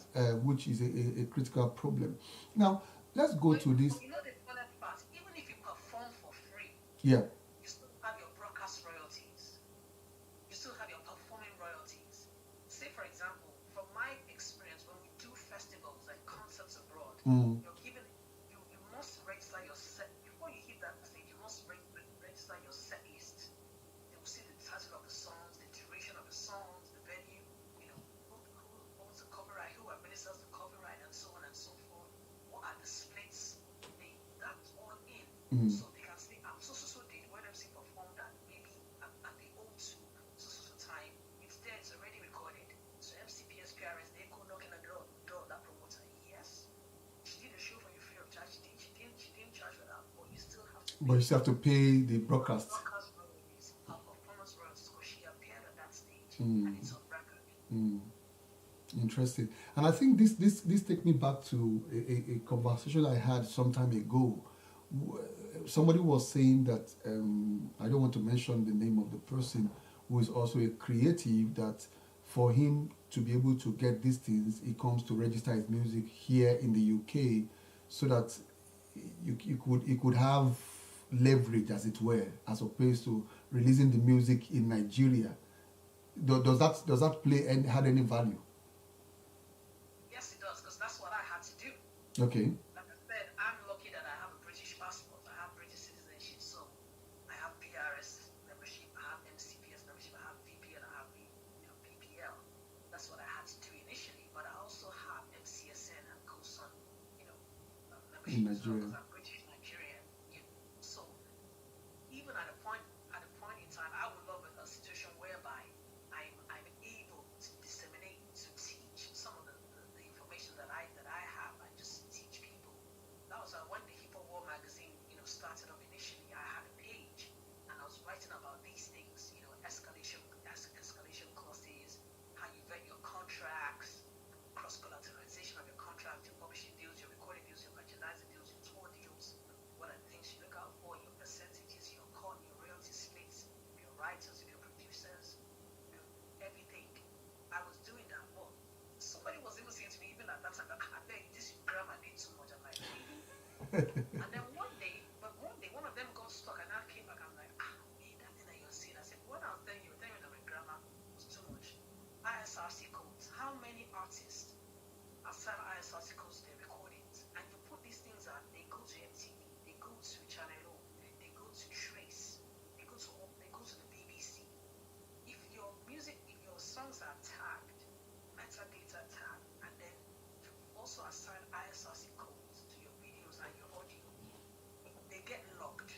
which is a critical problem. Now, let's go to this. You know the funny part, even if you perform for free, Yeah, you still have your broadcast royalties. You still have your performing royalties. Say, for example, from my experience, when we do festivals and concerts abroad, mm, you're given, you must register your set. Before you hit that stage, you must register your set list. They will see the title of the songs, the duration of the songs, the venue, who owns the copyright, who administers the copyright, and so on and so forth. What are the splits? That's all in. mm. So they can say, so did when MC performed that maybe at the O2 so time. It's there, it's already recorded. So MCPS PRS, they go knocking at the door of that promoter. Yes, she did a show for you free of charge. She didn't charge for that, but you still have to pay. But you still have to pay the broadcast. Broadcast royalties, performance royalties, because she appeared at that stage Mm. and it's on record. Mm. Interesting. And I think this takes me back to a conversation I had some time ago. Somebody was saying that I don't want to mention the name of the person who is also a creative, that for him to be able to get these things, he comes to register his music here in the UK, so that you could have leverage, as it were, as opposed to releasing the music in Nigeria. Does that play and had any value? Yes, it does, because that's what I had to do. Okay. Like I said, I'm lucky that I have a British passport. I have British citizenship, so I have PRS membership, I have MCPS membership, I have VPL, I have PPL. That's what I had to do initially. But I also have MCSN and COSUN, membership In as well, Nigeria. because I'm British Nigerian. So even at a point in time, I would love a situation whereby I'm able to disseminate, to teach some of the information that I have. I just teach people. That was when the Hip Hop World magazine started up initially. I had a page and I was writing about these things, escalation clauses, how you vet your contracts, cross collateralization of your contract, your publishing deals, your recording deals, your merchandising deals, your tour deals. What are the things you look out for? Your percentages, your cut, your royalty splits, your writers, your producers, everything. I was doing that. Well, somebody was even saying to me, even at that time, I beg, this grammar did too much. I'm like, really? And then one day, one of them got stuck, and I came back. I'm like, man, that thing that you're saying. I said, what I was telling you that my grammar was too much. ISRC codes. How many artists outside ISRC codes their recordings? And you put these things out. They go to MTV. They go to Channel O. They go to Trace. They go to the BBC. If your songs are tagged, metadata tag, and then you also assign ISRC codes to your videos and your audio, they get logged.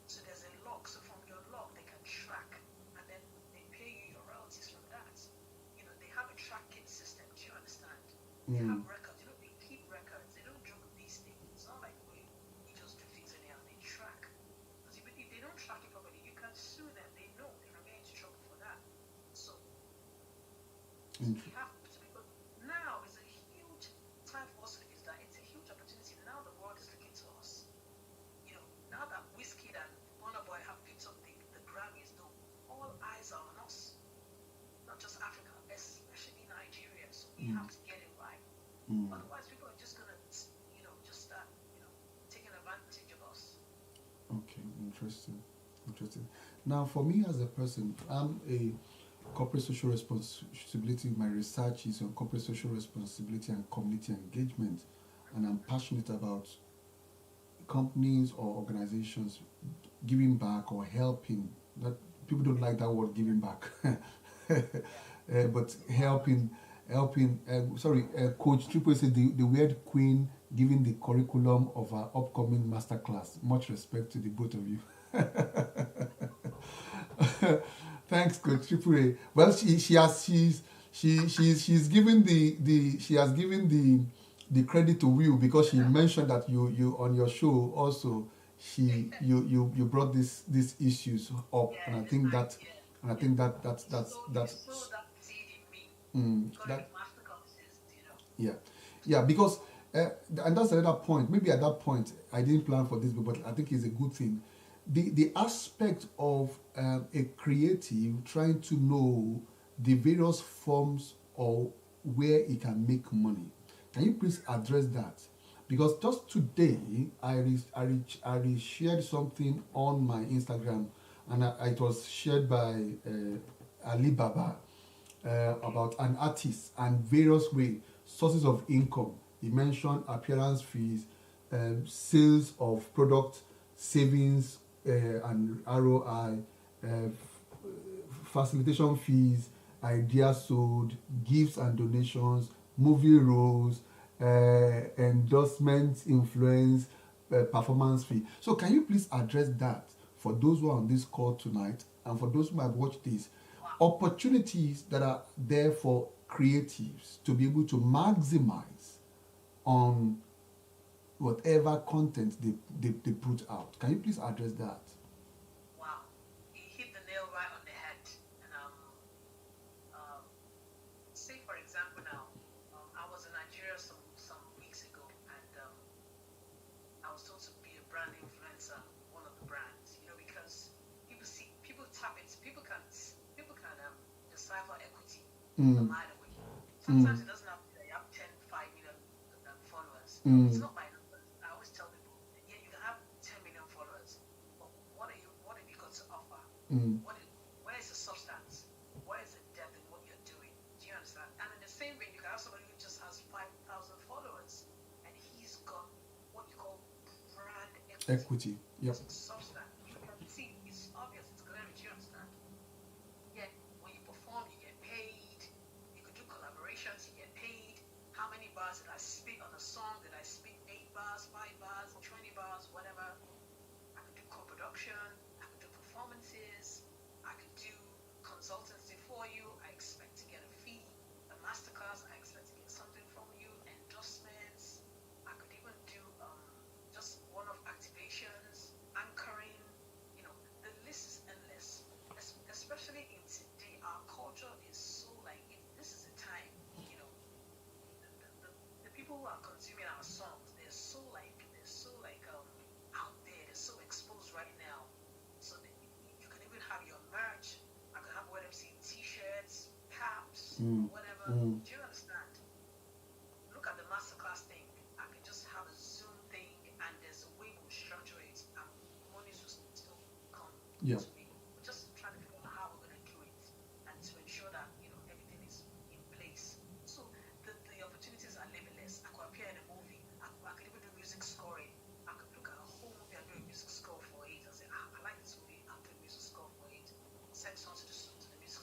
So there's a log. So from your log, they can track, and then they pay you your royalties from that. They have a tracking system. Do you understand? They have records. They keep records. They don't joke with these things. It's not like we just do things anyhow. They track. Because if they don't track it properly, you can sue them. They know they can get into trouble for that. So we have to be good. Now is a huge time for us to use that. It's a huge opportunity. Now the world is looking to us. Now that Wizkid and Burna Boy have picked up the Grammys, though, all eyes are on us. Not just Africa, especially Nigeria. So we have to get it right. Otherwise, people are just gonna, just start, taking advantage of us. Okay, interesting. Interesting. Now, for me as a person, I'm a corporate social responsibility. My research is on corporate social responsibility and community engagement, and I'm passionate about companies or organizations giving back or helping. That people don't like that word, giving back, but helping. Coach Triple said the word queen giving the curriculum of our upcoming masterclass. Much respect to the both of you. Thanks, Coach Triple. Well, she's given the she has given the credit to Will because she mentioned that you on your show also you brought these issues up, Yeah, and I it's think nice. that Yeah. and I think You that's sow that seed in me. Got that it, master classes. yeah, yeah, because and that's another point. Maybe at that point I didn't plan for this, but I think it's a good thing. The aspect of a creative trying to know the various forms or where he can make money. Can you please address that? Because just today shared something on my Instagram, and it was shared by Ali Baba about an artist and various way sources of income. He mentioned appearance fees, sales of product, savings and ROI, facilitation fees, ideas sold, gifts and donations, movie roles, endorsement, influence, performance fee. So, can you please address that for those who are on this call tonight and for those who might watch this? Opportunities that are there for creatives to be able to maximize on whatever content they put out. Can you please address that? Wow. You hit the nail right on the head. And um, say for example now, I was in Nigeria some weeks ago, and I was told to be a brand influencer, one of the brands. Because people tap it, people can decipher equity a Mm, mile away. Sometimes mm, it doesn't have to be, you have 10, 5 million followers. It's mm, not by numbers. I always tell people, yeah, you can have 10 million followers, but what have you got to offer? mm, Where is the substance? Where is the depth in what you're doing? Do you understand? And in the same way, you can have somebody who just has 5,000 followers, and he's got what you call brand equity. equity. Yep. There's substance. You can see it's obvious, it's clear. Do you understand? Yet when you perform, you get paid. You could do collaborations, you get paid. How many bars did I spit on a song? Did I spit 8 bars, 5 bars, 20 bars, whatever? I could do co-production. I could do performances. I could do consultancy for you. I expect to get a fee. A masterclass, I expect to get something from you. Endorsements. I could even do just one-off activations, anchoring. The list is endless. Especially in today, our culture is so like this is a time. You know, the people who are consuming our songs, they're so like out there, they're so exposed right now. So that you can even have your merch. I could have whatever, see t-shirts, caps, Mm, whatever. mm, Do you understand? Look at the masterclass thing. I could just have a Zoom thing, and there's a way we'll structure it, and monies will still come yeah. to me. We're just trying to figure out how we're going to do it, and to ensure that everything is in place. So the opportunities are limitless. I could appear in a movie. I could even do music scoring. I could look at a whole movie and do a music score for it and say, I like this movie. I'll do a music score for it. Send songs to the music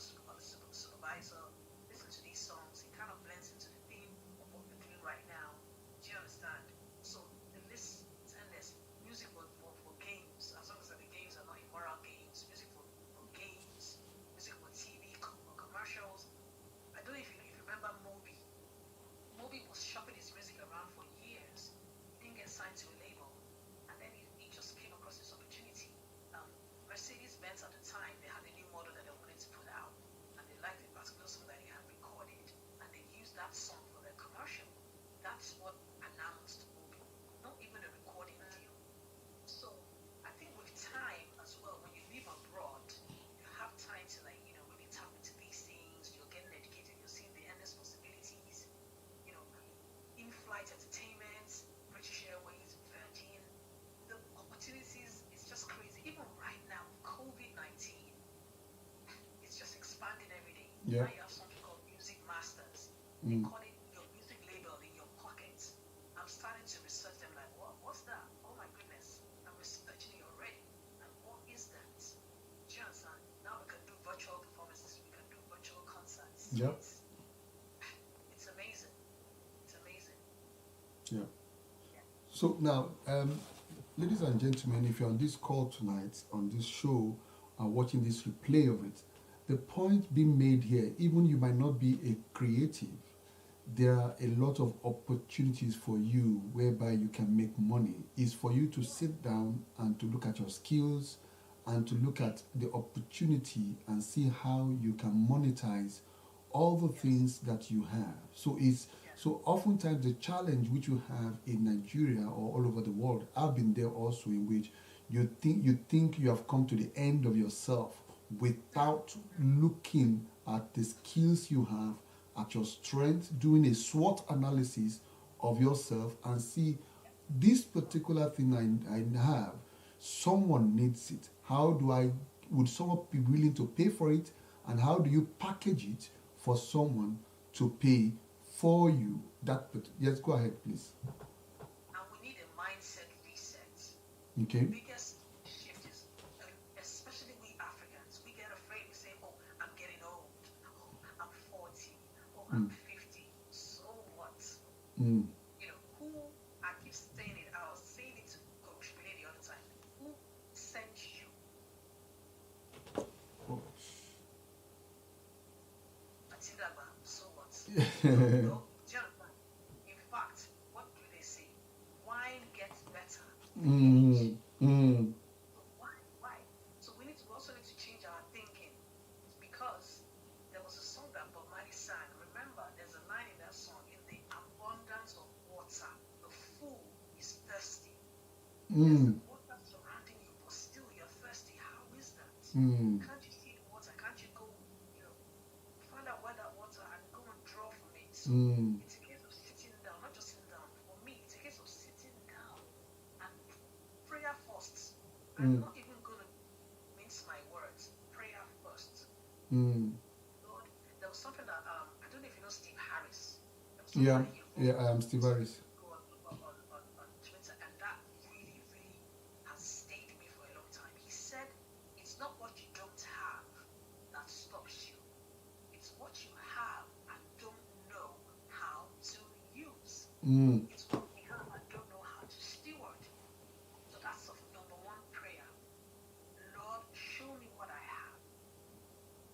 supervisor. Listen to these songs. It kind of blends into the theme of what we're doing right now. Do you understand? So the list is endless. Music for games, as long as the games are not immoral games, Yeah. Now you have something called music masters. They Mm. call it your music label in your pocket. I'm starting to research them like, what's that? Oh my goodness. I'm researching it already. And what is that? Do you understand? Now we can do virtual performances, we can do virtual concerts. Yep. It's amazing. It's amazing. Yeah. Yeah. So now, ladies and gentlemen, if you're on this call tonight, on this show, and watching this replay of it, the point being made here, even you might not be a creative, there are a lot of opportunities for you whereby you can make money. Is for you to sit down and to look at your skills and to look at the opportunity and see how you can monetize all the things that you have. So oftentimes the challenge which you have in Nigeria or all over the world, I've been there also, in which you think you have come to the end of yourself without looking at the skills you have, at your strength, doing a SWOT analysis of yourself and see this particular thing I have, someone needs it. Would someone be willing to pay for it? And how do you package it for someone to pay for you? Yes, go ahead, please. And we need a mindset reset. Okay. The biggest shift is, especially we Africans, we get afraid. We say, oh, I'm getting old. Oh, I'm 40. Oh, I'm 50. So what? Mm. You know, I keep saying it, I was saying it to Coach Billy the other time. Who sent you? Oh. Atindaba, so what? No, in fact, what do they say? Wine gets better with age. Why? So we also need to change our thinking, because there was a song that Bob Marley sang. Remember, there's a line in that song: in the abundance of water, the fool is thirsty. There's water surrounding you, but still you're thirsty. How is that? Can't you see the water? Can't you go, find out where that water and go and draw from it? So it's a case of sitting down, not just sitting down. For me, it's a case of sitting down and prayer first. I'm not even going to mince my words. Prayer first. Lord, there was something that I don't know if you know Steve Harris. Yeah, I am Steve Harris. On Twitter, and that really, really has stayed with me for a long time. He said, it's not what you don't have that stops you. It's what you have and don't know how to use. It's what we have and don't know how to steward. So that's the number one prayer. Lord, show me what I have.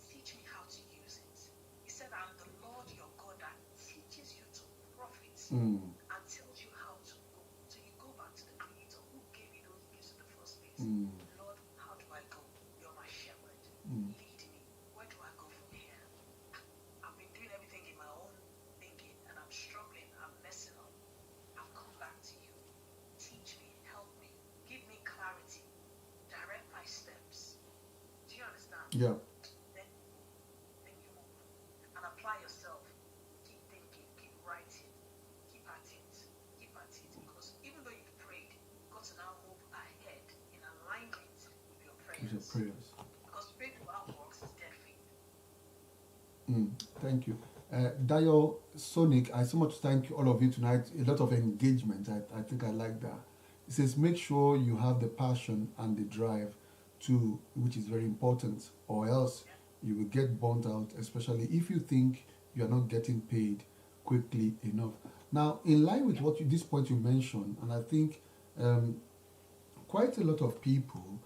Teach me how to use it. He said, I'm the Lord your God that teaches you to profit and tells you how to go. So you go back to the Creator who gave you those gifts in the first place. Lord, how do I go? You're my shepherd. Lead me. Where do I go from here? I've been doing everything in my own thinking and I'm struggling. I'm messing up. I've come back to you. Teach me. Help me. Give me clarity. Direct my steps. Do you understand? Yeah. Then you move and apply yourself. Keep thinking, keep writing, keep at it, keep at it. Because even though you've prayed, you've got to now move ahead in alignment with your prayers. With your prayers. Because faith without works is dead faith. Thank you. Dio Sonic, I so much thank all of you tonight. A lot of engagement. I think I like that. It says, make sure you have the passion and the drive too, which is very important, or else you will get burnt out, especially if you think you are not getting paid quickly enough. Now, in line with this point you mentioned, and I think quite a lot of people,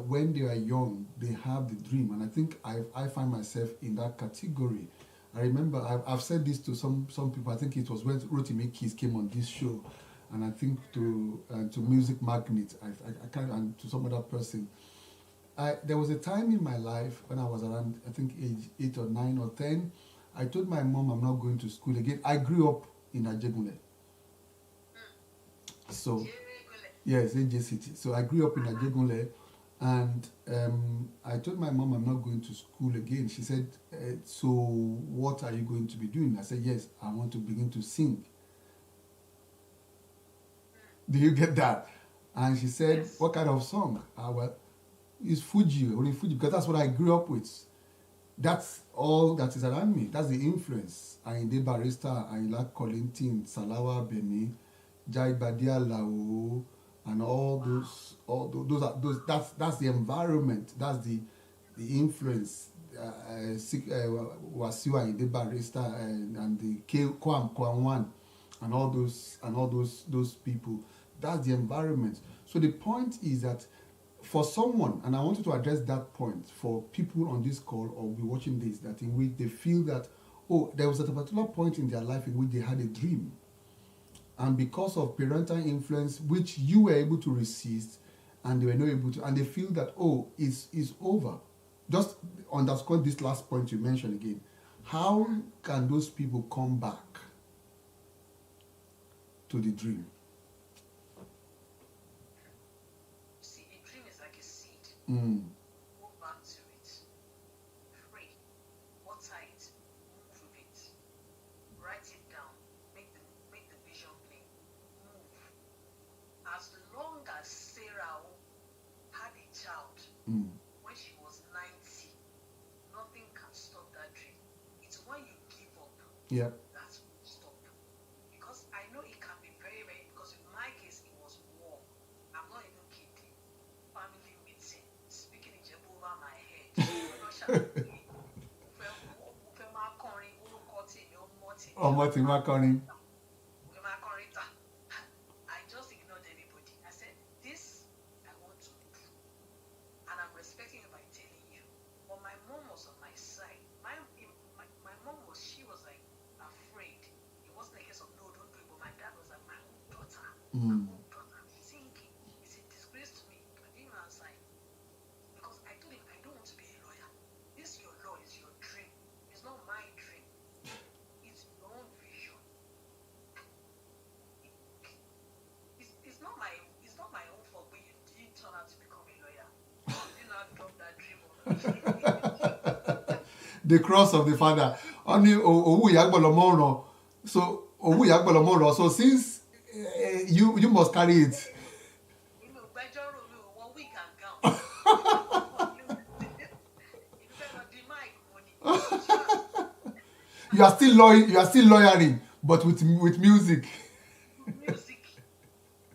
when they are young, they have the dream, and I think I find myself in that category. I remember I've said this to some people. I think it was when Rotimi Keys came on this show, and I think to Music Magnet, I can't, and to some other person. There was a time in my life when I was around, I think age 8 or 9 or 10, I told my mom I'm not going to school again. I grew up in Ajegunle. So, yes, AJ City. So I grew up in Ajegunle, and I told my mom I'm not going to school again. She said, so what are you going to be doing? I said, yes, I want to begin to sing. Do you get that? And she said, what kind of song? Well, it's Fuji, only Fuji, because that's what I grew up with. That's all that is around me. That's the influence. Ayinde Barrister, Ayinla Kollington, Salawa Beni, Jai Badia Lao, and all those that's the environment. That's the influence. Wasiu Ayinde Barrister and the Kwam and all those people. That's the environment. So the point is that for someone, and I wanted to address that point for people on this call or be watching this, that in which they feel that, oh, there was a particular point in their life in which they had a dream. And because of parental influence, which you were able to resist, and they were not able to, and they feel that, oh, it's over. Just underscore this last point you mentioned again. How can those people come back to the dream? See, a dream is like a seed. Go back to it. Pray. Water it. Move with it. Write it down. Make the vision plain. Move. As long as Sarah had a child when she was 90, nothing can stop that dream. It's when you give up. Yeah. That's when you stop. Because I know it can be very, very, because in my case it was war. I'm not even kidding. Family meeting, speaking in Jebu over my head. I just ignored everybody. I said, this I want to do. And I'm respecting you by telling you. But my mom was on my side. My mom she was like afraid. It wasn't a case of no, don't do it. But my dad was like, my own daughter. My own daughter. Thinking, it's a disgrace to me. I didn't answer him. Because I told him, I don't want to be a lawyer. This your law is your dream. It's not my dream. It's your own vision. It's not my own fault, but you didn't turn out to become a lawyer. You did not drop that dream on me. The cross of the father. Only owu yagbolomo. So owu yagbolomo. So since you must carry it. You are still lawyering, but with music. Music.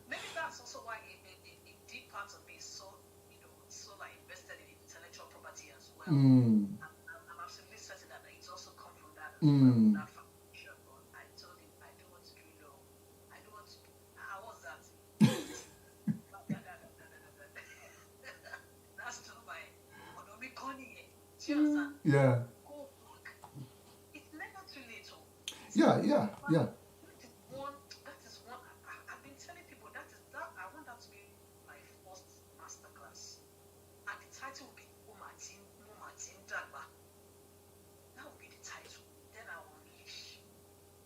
Maybe that's also why a deep part of me is so like invested in intellectual property as well. I'm absolutely certain that it's also come from that as well. That foundation. But I told him I don't want to do law. I don't want to. How was that? That's still my economic money. Do you understand? Yeah. Go back. It's never too late. Yeah. That is one. I've been telling people that I want that to be my first masterclass, and the title will be Martin Dagba. That will be the title. Then I will unleash.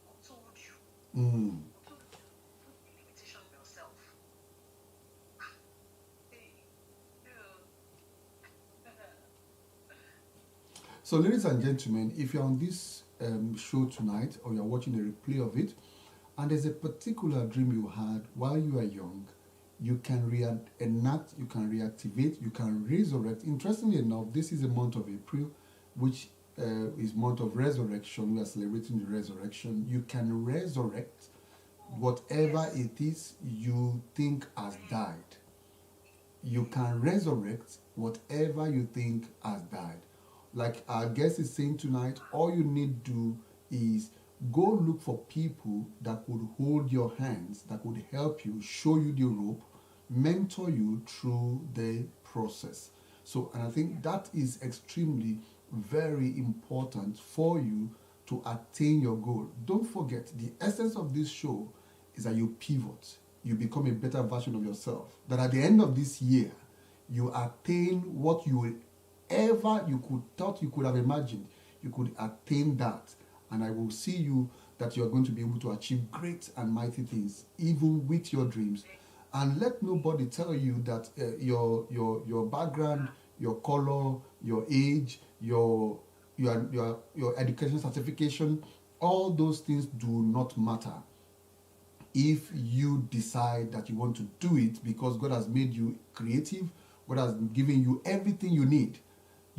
Who told you? Who told you to put the limitation on yourself? So, ladies and gentlemen, if you're on this show tonight or you're watching a replay of it, and there's a particular dream you had while you were young, you can reenact, you can reactivate, you can resurrect. Interestingly enough, this is a month of April, which is month of resurrection. We are celebrating the resurrection. You can resurrect whatever it is you think has died. You can resurrect whatever you think has died. Like our guest is saying tonight, all you need to do is go look for people that could hold your hands, that could help you, show you the rope, mentor you through the process. So, and I think that is extremely very important for you to attain your goal. Don't forget, the essence of this show is that you pivot, you become a better version of yourself. That at the end of this year, you attain what you thought you could have imagined. You could attain that. And I will see you that you are going to be able to achieve great and mighty things, even with your dreams. And let nobody tell you that your background, your color, your age, your education certification, all those things do not matter. If you decide that you want to do it because God has made you creative, God has given you everything you need.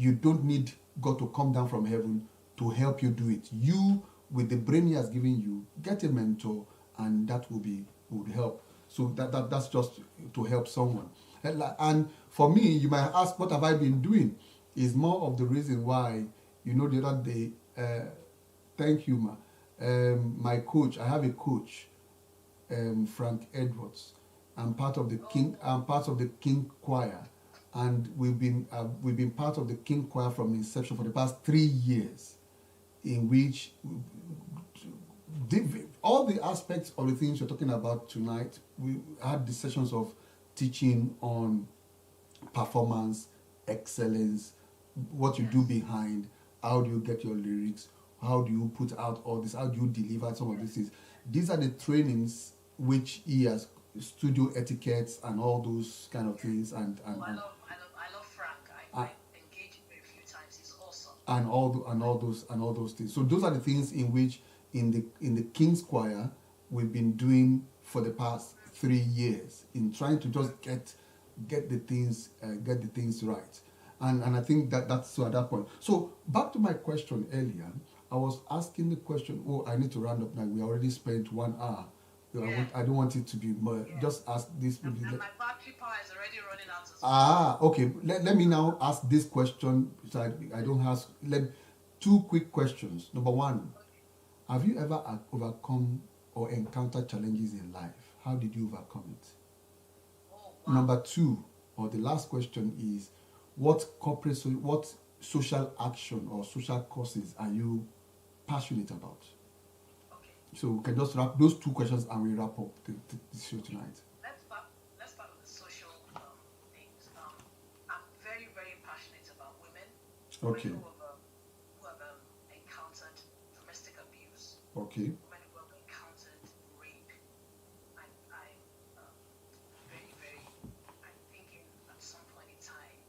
You don't need God to come down from heaven to help you do it. You, with the brain He has given you, get a mentor, and that would help. So that's just to help someone. And for me, you might ask, what have I been doing? Is more of the reason why, the other day, thank you, Ma. My coach, I have a coach, Frank Edwards. I'm part of the King Choir, and we've been part of the King Choir from inception for the past 3 years, in which all the aspects of the things you're talking about tonight. We had the sessions of teaching on performance, excellence, what you do behind, how do you get your lyrics, how do you put out all this, how do you deliver some of these things. These are the trainings which he has, studio etiquettes and all those kind of things. I love Frank. I engaged him a few times. He's awesome. And all those things. So those are the things in which in the King's Choir we've been doing for the past 3 years, in trying to just get the things right. And I think that's so at that point. So back to my question earlier, I was asking the question. Oh, I need to round up now. We already spent 1 hour. I don't want it to be more. Just ask this. And my battery power is already running out as well. Okay. Let me now ask this question. So I don't ask. Two quick questions. Number one, have you ever overcome or encountered challenges in life? How did you overcome it? Oh, wow. Number two, or the last question is, what social action or social causes are you passionate about? Okay. So we can just wrap those 2 questions and we wrap up the show tonight. Let's start with the social things. I'm very, very passionate about women. Okay. Women who have encountered domestic abuse. Okay. Women who have encountered rape. I'm thinking at some point in time,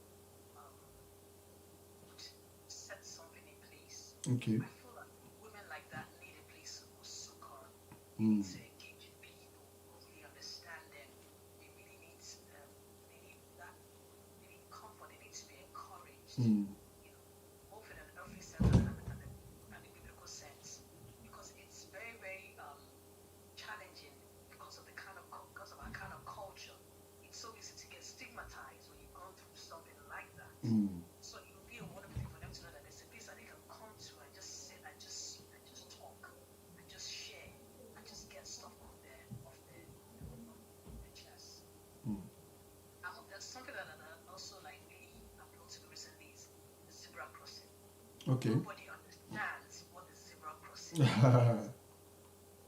set something in place. Okay. I feel like women like that need a place of succor. They need to engage people who really understand them. They really need they need comfort. They need to be encouraged. Both in an earthly sense and the biblical sense, because it's very, very challenging because of our kind of culture. It's so easy to get stigmatized when you've gone through something like that. So it would be a wonderful thing for them to know that there's a place that they can come to and just sit and just talk and just share and just get stuff off their chest. There's something that I also really appealed to me recently is the zebra crossing. Okay. Nobody understands what the zebra crossing is.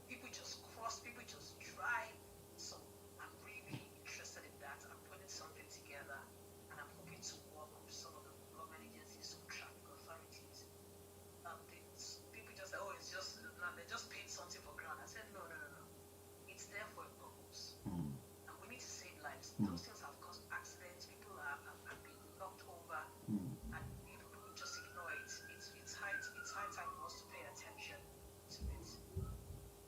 People just cross, people just drive. So I'm really interested in that. I'm putting something together, and I'm hoping to work with some of the government agencies, some traffic authorities. People just say, oh, it's just, they just paid something for ground. I said, no. It's there for a purpose. And we need to save lives. Those things have caused accidents. People have been knocked over, and people just ignore it. It's high time for us to pay attention to it.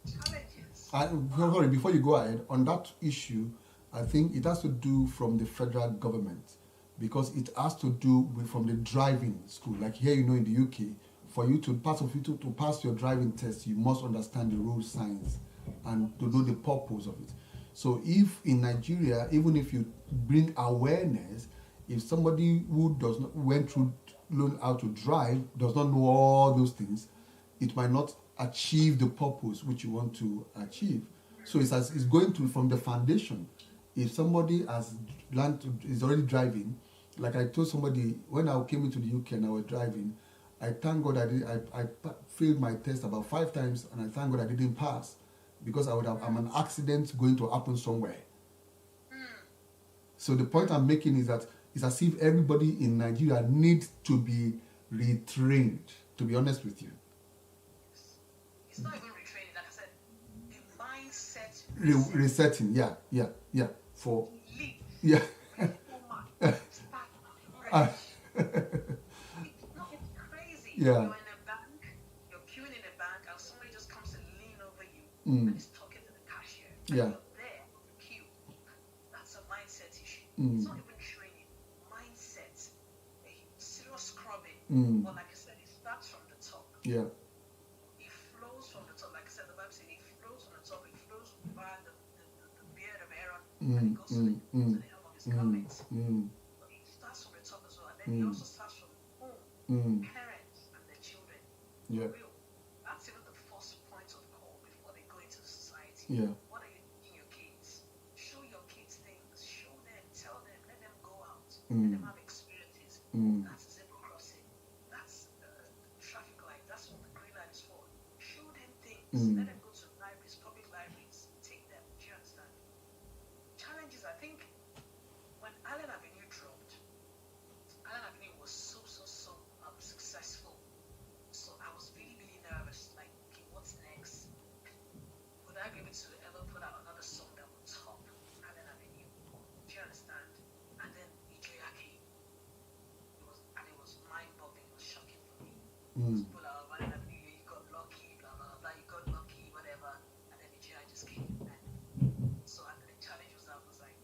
Challenges. Sorry, before you go ahead, on that issue, I think it has to do from the federal government, because it has to do from the driving school. Like here, in the UK, for you to pass your driving test, you must understand the road signs and to know the purpose of it. So if in Nigeria, even if you bring awareness, if somebody who does not learn how to drive, does not know all those things, it might not achieve the purpose which you want to achieve. So it's going to from the foundation. If somebody is already driving, like I told somebody when I came into the UK and I was driving, I thank God I failed my test about 5 times, and I thank God I didn't pass, because I'm an accident going to happen somewhere. So the point I'm making is that it's as if everybody in Nigeria needs to be retrained, to be honest with you. It's not even retraining, like I said, the mindset resetting, yeah. For leap. Yeah. Start it's crazy. Yeah. You're in a bank, you're queuing in a bank, and somebody just comes to lean over you and is talking to the cashier. And Yeah. you're there on the queue. That's a mindset issue. It's not even training. Mindset. A serious scrubbing. But like I said, it starts from the top. Yeah. It flows from the top. Like I said, the Bible said it flows from the top. It flows via the beard of Aaron, and it goes to the hem of his garment. But it starts from the top as well. And then it also starts from home, parents and their children. Yeah. For real. That's even the first point of call before they go into society. Yeah. What are you teaching your kids? Show your kids things. Show them, tell them, let them go out. Let them have experiences. That's zebra crossing. That's traffic light. That's what the green light is for. Show them things. Let them go to libraries, public libraries. Take them. Do you understand? Challenges, I think, when Allen Avenue dropped, Allen Avenue was so successful. So I was really, really nervous. Like, okay, what's next? Would I be able to ever put out another song that would top Allen Avenue? Do you understand? And then Nigeria came. It was mind-boggling. It was shocking for me. People are Allen Avenue, you got lucky, blah blah blah. You got lucky, whatever. And then Nigeria just came. And so the challenge was that was like,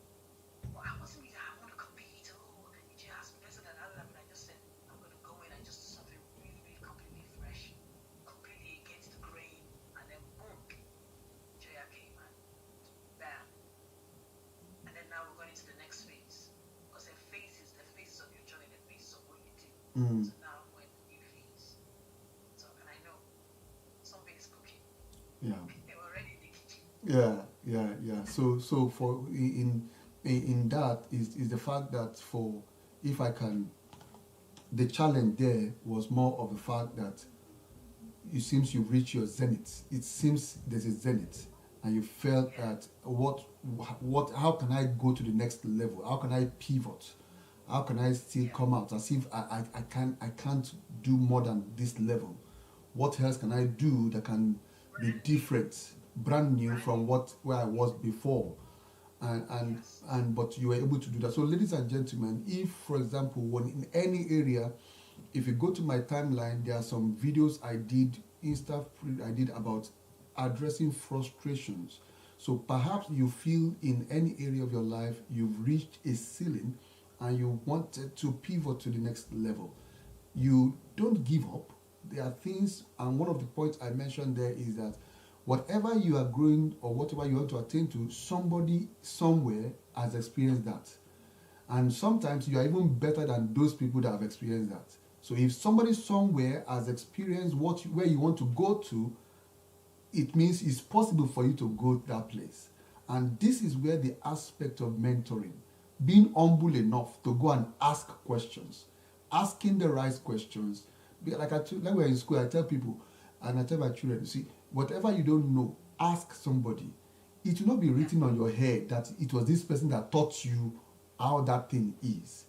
well, I wasn't really. I want to compete. Oh, Nigeria has been better than Allen Avenue. I just said I'm going to go in and just do something really, really completely fresh, completely against the grain, and then boom, Nigeria came and bam. And then now we're going into the next phase. Because the phases of your journey, the phases of what you do. So now we're in the new phase. So, and I know something is cooking. Yeah. They're already in the kitchen. Yeah. So for in that is the fact that for if I can, the challenge there was more of the fact that it seems you've reached your zenith. It seems there's a zenith, and you felt that how can I go to the next level? How can I pivot? How can I still come out as if I can't do more than this level? What else can I do that can be different, brand new from where I was before? And but you were able to do that. So ladies and gentlemen, if for example when in any area, if you go to my timeline, there are some videos I did about addressing frustrations. So perhaps you feel in any area of your life you've reached a ceiling and you wanted to pivot to the next level. You don't give up. There are things, and one of the points I mentioned there is that whatever you are growing or whatever you want to attain to, somebody somewhere has experienced that. And sometimes you are even better than those people that have experienced that. So if somebody somewhere has experienced where you want to go to, it means it's possible for you to go to that place. And this is where the aspect of mentoring, being humble enough to go and ask questions, asking the right questions. Like we're in school, I tell people, and I tell my children, see, whatever you don't know, ask somebody. It will not be written on your head that it was this person that taught you how that thing is.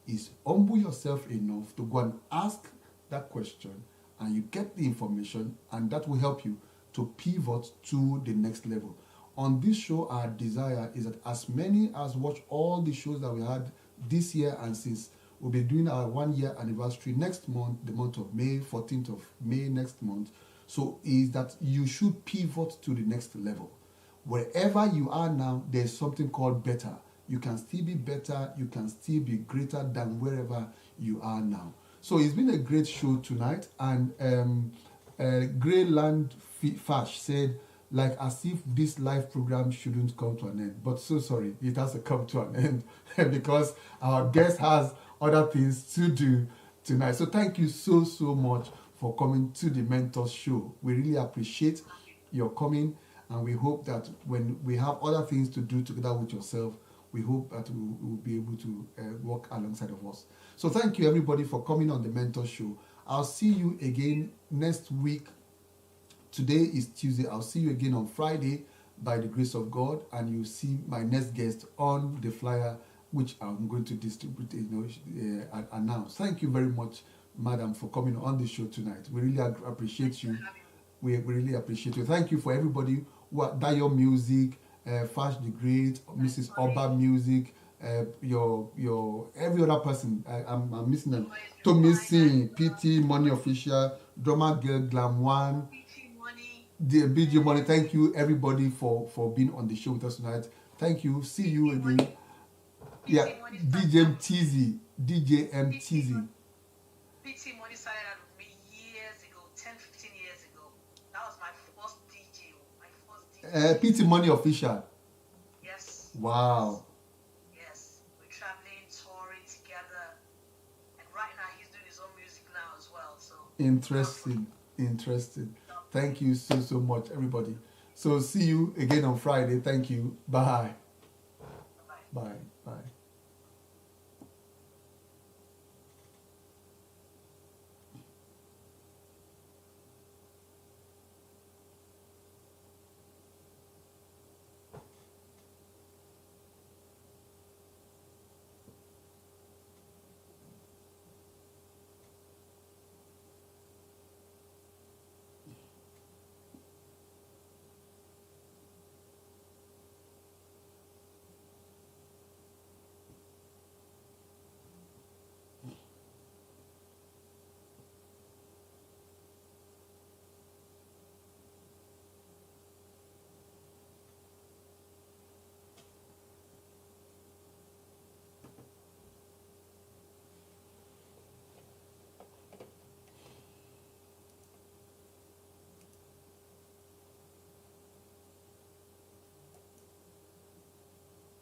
Is humble yourself enough to go and ask that question, and you get the information, and that will help you to pivot to the next level. On this show, our desire is that as many as watch all the shows that we had this year, and since we'll be doing our 1 year anniversary next month, the month of May, 14th of May next month. So is that you should pivot to the next level. Wherever you are now, there's something called better. You can still be better, you can still be greater than wherever you are now. So it's been a great show tonight, and Greyland Fash said, like as if this live program shouldn't come to an end. But so sorry, it has to come to an end because our guest has other things to do tonight. So thank you so much for coming to the Mentors Show. We really appreciate your coming, and we hope that when we have other things to do together with yourself, we hope that we will be able to work alongside of us. So thank you everybody for coming on the Mentors Show. I'll see you again next week. Today is Tuesday. I'll see you again on Friday by the grace of God, and you'll see my next guest on the flyer, which I'm going to distribute, announce. Thank you very much, madam, for coming on the show tonight. We really appreciate you. We really appreciate you. Thank you for everybody who are Dayo Music, Fash the Great, Mrs. Oba Music, your every other person. I'm missing them. Tommy Singh, PT Money Official, Drummer Girl Glam One, the BG Money. Thank you everybody for being on the show with us tonight. Thank you. See you again. Yeah, DJ MTZ. PT Money started out with me years ago, 10, 15 years ago. That was my first DJ. My first DJ. PT Money official. Yes. Wow. Yes. We're traveling, touring together. And right now he's doing his own music now as well. So interesting. Thank you so much, everybody. So see you again on Friday. Thank you. Bye. Bye-bye. Bye.